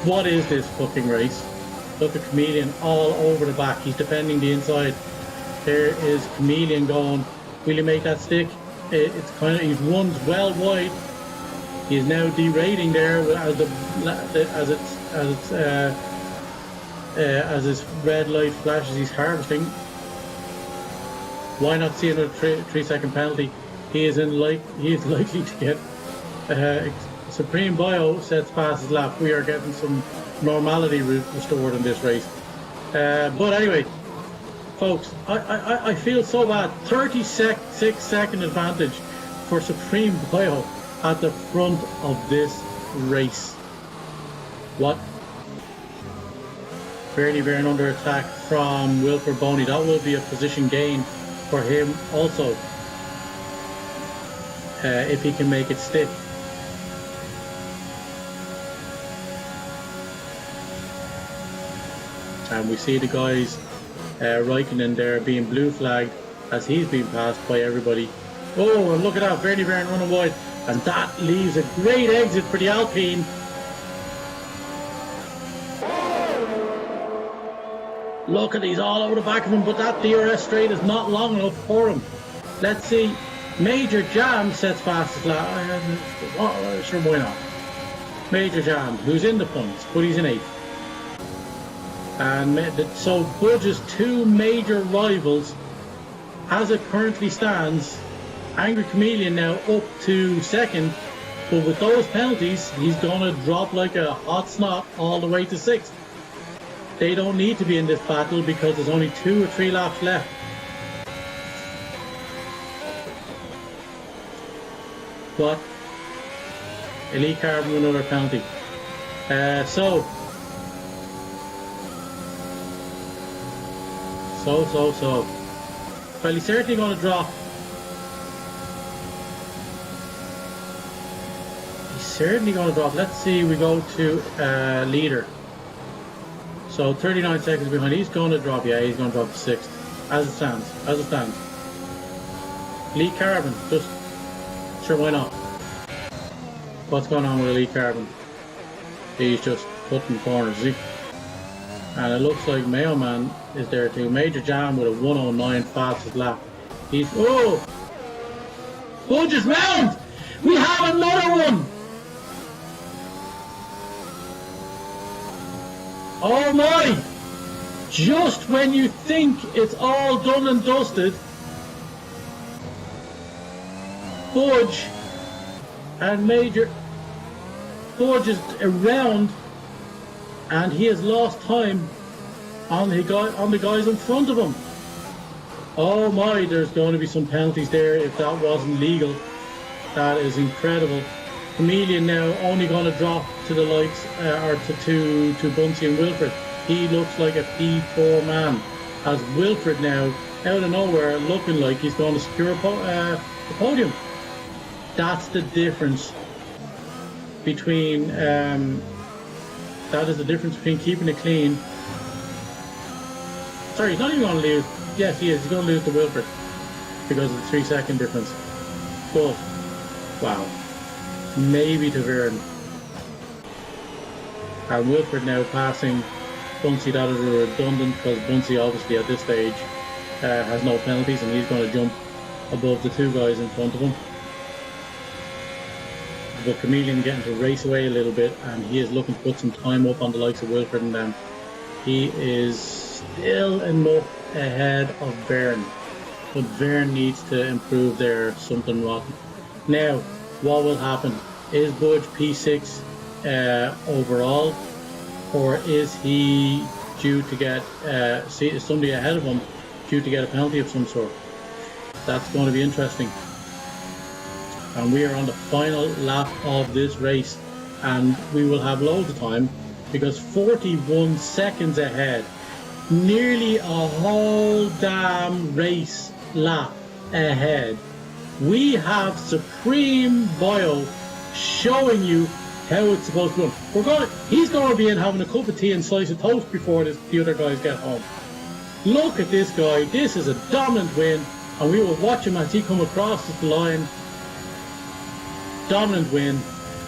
what is this fucking race? Look at Chameleon all over the back. He's defending the inside. There is Chameleon going. Will he make that stick? It's kind of, he runs well wide. He is now derating there as his red light flashes. He's harvesting. Why not see another 3-second penalty? He is likely to get Supreme Bio sets past his lap. We are getting some normality restored in this race. But anyway, folks, I feel so bad. 36-second advantage for Supreme Bio at the front of this race. What? Vernon under attack from Wilfred Boney. That will be a position gain for him also, if he can make it stick. And we see the guys Raikkonen there being blue flagged as he's being passed by everybody. Oh, and look at that, Vernon running wide, and that leaves a great exit for the Alpine. Look at, he's all over the back of him, but that DRS straight is not long enough for him. Let's see. Major Jam sets fast as lap. Sure, why not? Major Jam, who's in the points, but he's in 8th. And so Budge's 2 major rivals, as it currently stands, Angry Chameleon now up to 2nd, but with those penalties, he's going to drop like a hot snot all the way to 6th. They don't need to be in this battle because there's only 2 or 3 laps left. But Elite Carbon with another penalty. So well, he's certainly going to drop. Let's see, we go to leader. So 39 seconds behind. He's going to drop. Yeah, he's going to drop to 6th. As it stands. Elite Carbon, just sure, why not? What's going on with Elite Carbon? He's just cutting corners, is he? And it looks like Mayo Man is there too. Major Jam with a 109 fastest lap. He's, oh! Budge's round! We have another one! Oh my! Just when you think it's all done and dusted, Budge and Major Budge is around, and he has lost time on the guys in front of him. Oh my, there's going to be some penalties there if that wasn't legal. That is incredible. Chameleon now only going to drop to the likes, or to Bunsey and Wilfred. He looks like a P4 man, as Wilfred now, out of nowhere, looking like he's going to secure a podium. That's the difference between, that is the difference between keeping it clean. Sorry, he's not even going to lose. Yes, he is. He's going to lose to Wilfred because of the 3-second difference. But, wow. Maybe to Vernon. And Wilfred now passing Bunsey. That is redundant because Bunsey obviously at this stage has no penalties, and he's going to jump above the 2 guys in front of him. But Chameleon getting to race away a little bit, and he is looking to put some time up on the likes of Wilfred and them. He is still enough ahead of Vernon, but Vernon needs to improve there, something rotten. Now, what will happen? Is Budge P6 overall, or is he due to get somebody ahead of him due to get a penalty of some sort. That's going to be interesting. And we are on the final lap of this race, and we will have loads of time because 41 seconds ahead, nearly a whole damn race lap ahead, we have Supreme Bio showing you how it's supposed to run. He's going to be in having a cup of tea and slice of toast before the other guys get home. Look at this guy. This is a dominant win, and we will watch him as he come across the line. Dominant win.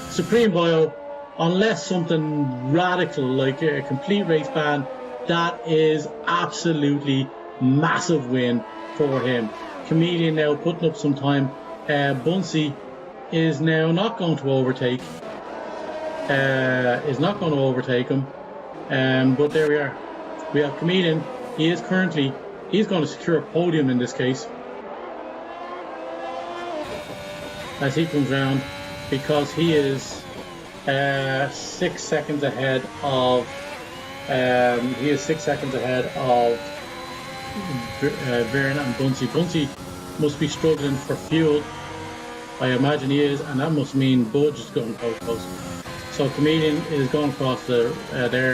Supreme Bio, unless something radical like a complete race ban, that is absolutely massive win for him. Comedian now putting up some time. Bunsey is now not going to overtake. Him. But there we are. We have Comedian. He's going to secure a podium in this case as he comes round, because he is 6 seconds ahead of Vern and Bunsey. Bunsey must be struggling for fuel. I imagine he is, and that must mean Budge is going close. So Comedian is going across there.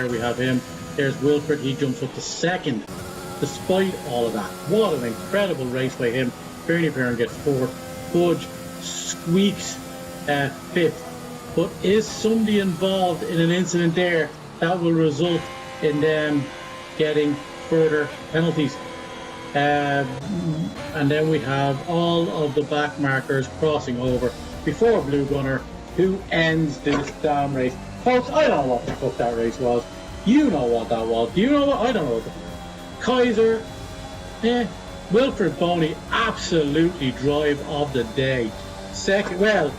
We have him. There's Wilfred. He jumps up to second, despite all of that. What an incredible race by him. Bernie Perrin gets fourth. Budge squeaks fifth. But is somebody involved in an incident there that will result in them getting further penalties? And then we have all of the back markers crossing over before Blue Gunner, who ends this damn race. Folks, I don't know what the fuck that race was. You know what that was. Do you know what? I don't know. Kaiser, Wilfred Boney, absolutely drive of the day. Second, well,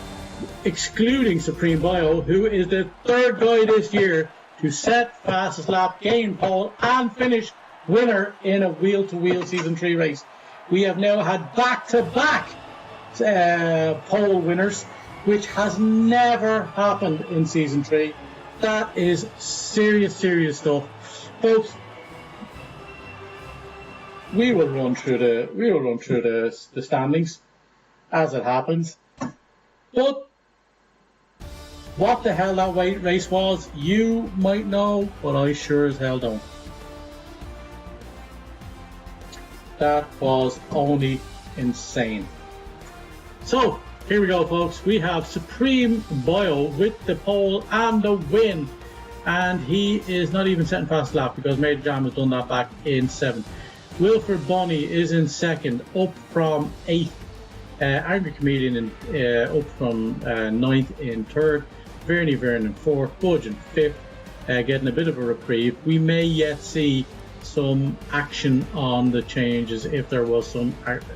excluding Supreme Bio, who is the third guy this year to set fastest lap, gain pole, and finish winner in a wheel-to-wheel Season 3 race. We have now had back-to-back pole winners, which has never happened in Season 3. That is serious stuff. Folks, we will run through the standings as it happens. But what the hell that race was, you might know, but I sure as hell don't. That was only insane. So, here we go, folks. We have Supreme Bio with the pole and the win. And he is not even setting fast lap because Major Jam has done that back in 7th. Wilfred Bonny is in 2nd, up from 8th. Angry Comedian up from 9th in 3rd. Vernon in 4th. Budge in 5th. Getting a bit of a reprieve. We may yet see some action on the changes if there was some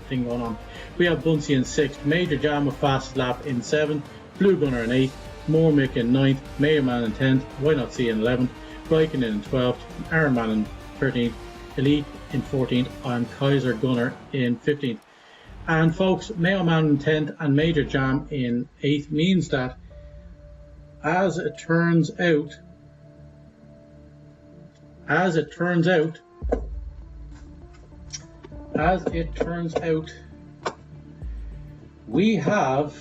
thing going on. We have Bunsey in 6th, Major Jam with fastest lap in 7th, Blue Gunner in 8th, Mormick in 9th, Mayor Man in 10th, Why Not See in 11th, Ryken in 12th, Iron Man in 13th, Elite in 14th, and Kaiser Gunner in 15th. And folks, Mayo Man in 10th and Major Jam in 8th means that, as it turns out, we have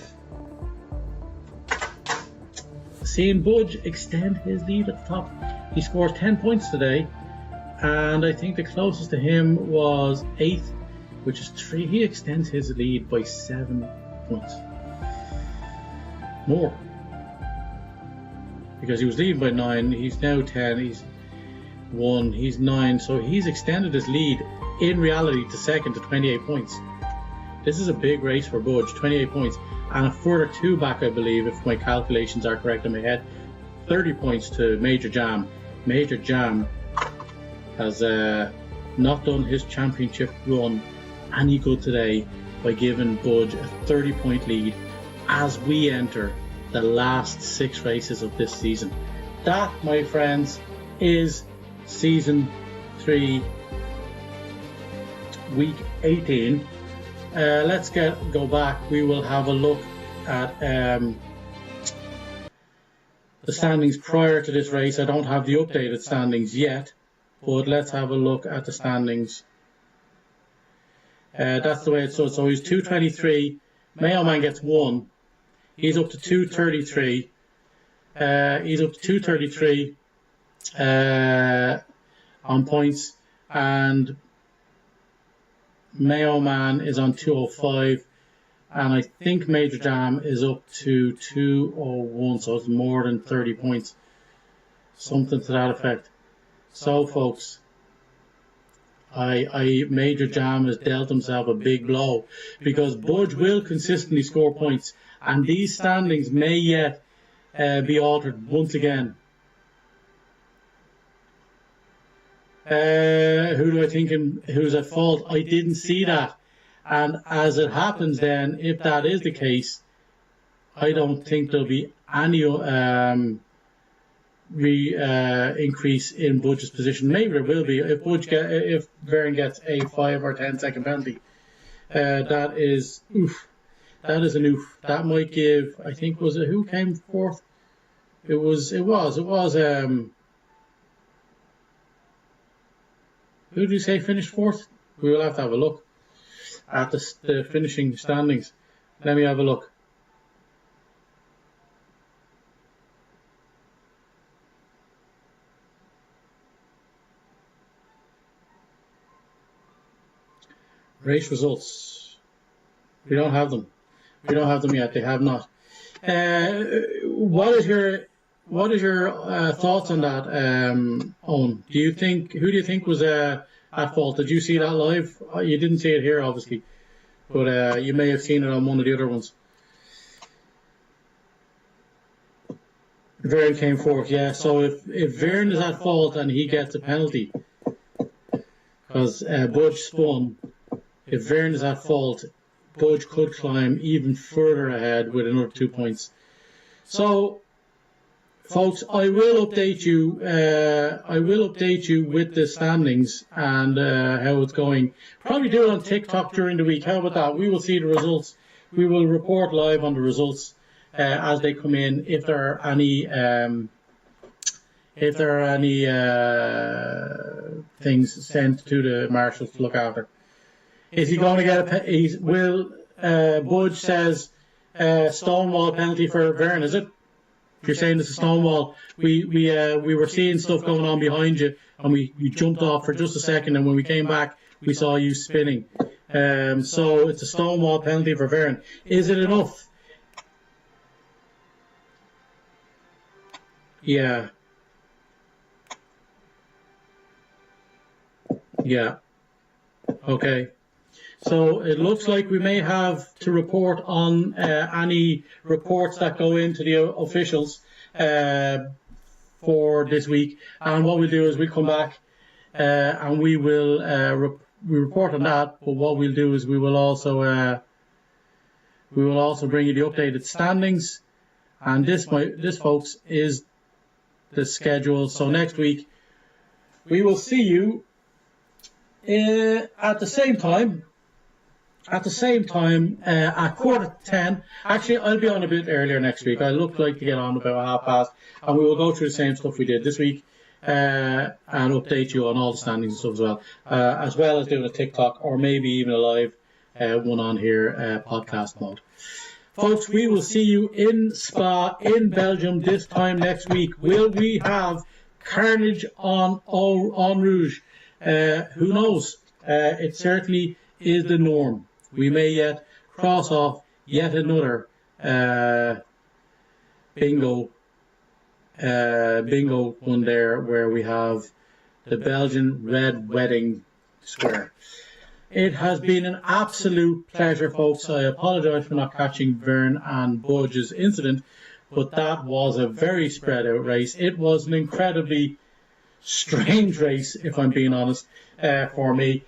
seen Budge extend his lead at the top. He scores 10 points today, and I think the closest to him was 8th, which is 3. He extends his lead by 7 points. More. Because he was leading by 9, he's now 10, he's 1, he's 9, so he's extended his lead in reality to 2nd to 28 points. This is a big race for Budge, 28 points, and a further 2 back, I believe, if my calculations are correct in my head. 30 points to Major Jam. Major Jam has not done his championship run any good today by giving Budge a 30-point lead as we enter the last 6 races of this season. That, my friends, is Season 3, Week 18. Let's go back. We will have a look at the standings prior to this race. I don't have the updated standings yet, but let's have a look at the standings That's the way it's so he's 223. Mailman gets 1. He's up to 233. He's up to 233 on points, and Mayo Man is on 205, and I think Major Jam is up to 201, so it's more than 30 points, something to that effect. So, folks, Major Jam has dealt himself a big blow, because Budge will consistently score points, and these standings may yet be altered once again. Who do I think who's at fault? I didn't see that, and as it happens, then if that is the case, I don't think there'll be any increase in Budge's position. Maybe there will be if if Verne gets a 5 or 10 second penalty. That is oof. That is an oof. That might give. I think was it who came fourth? It was. Who did you say finished fourth? We will have to have a look at the finishing standings. Let me have a look. Race results. We don't have them. We don't have them yet. They have not. What is your thoughts on that, Owen? Who do you think was at fault? Did you see that live? You didn't see it here, obviously, but you may have seen it on one of the other ones. Verne came fourth, yeah. So if Verne is at fault and he gets a penalty because Budge spun, if Verne is at fault, Budge could climb even further ahead with another 2 points. So, folks, I will update you. With the standings and how it's going. Probably do it on TikTok during the week. How about that? We will see the results. We will report live on the results as they come in. If there are any, things sent to the marshals to look after. Is he going to get will Budge says Stonewall penalty for Verne? Is it? You're saying it's a Stonewall. We were seeing stuff going on behind you, and we jumped off for just a second, and when we came back, we saw you spinning. So it's a Stonewall penalty for Verne. Is it enough? Yeah. Yeah. Okay. So it looks like we may have to report on any reports that go into the officials for this week. And what we'll do is we'll come back and we will we report on that. But what we'll do is we will also bring you the updated standings. And this, folks, is the schedule. So next week we will see you at the same time. At 10:15. Actually, I'll be on a bit earlier next week. I look like to get on about 1:30, and we will go through the same stuff we did this week and update you on all the standings and stuff as well as doing a TikTok or maybe even a live one on here podcast mode. Folks, we will see you in Spa in Belgium this time next week. Will we have carnage on Rouge? Who knows? It certainly is the norm. We may yet cross off yet another bingo one there where we have the Belgian Red Wedding Square. It has been an absolute pleasure, folks. I apologise for not catching Verne and Budge's incident, but that was a very spread out race. It was an incredibly strange race, if I'm being honest, for me.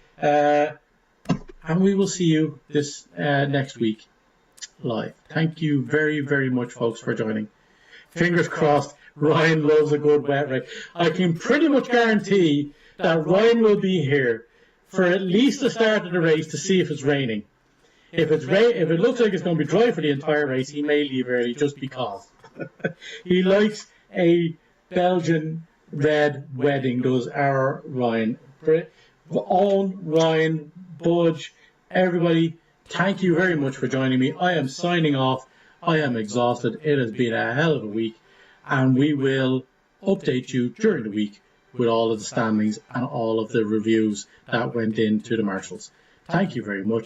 And we will see you this next week live. Thank you very, very much, folks, for joining. Fingers crossed, Ryan loves a good wet race. I can pretty much guarantee that Ryan will be here for at least the start of the race to see if it's raining. If it looks like it's going to be dry for the entire race, he may leave early just because. He likes a Belgian red wedding, does our Ryan. Owen, Ryan, Budge, Everybody, thank you very much for joining me. I am signing off. I am exhausted. It has been a hell of a week, and we will update you during the week with all of the standings and all of the reviews that went into the marshals. Thank you very much.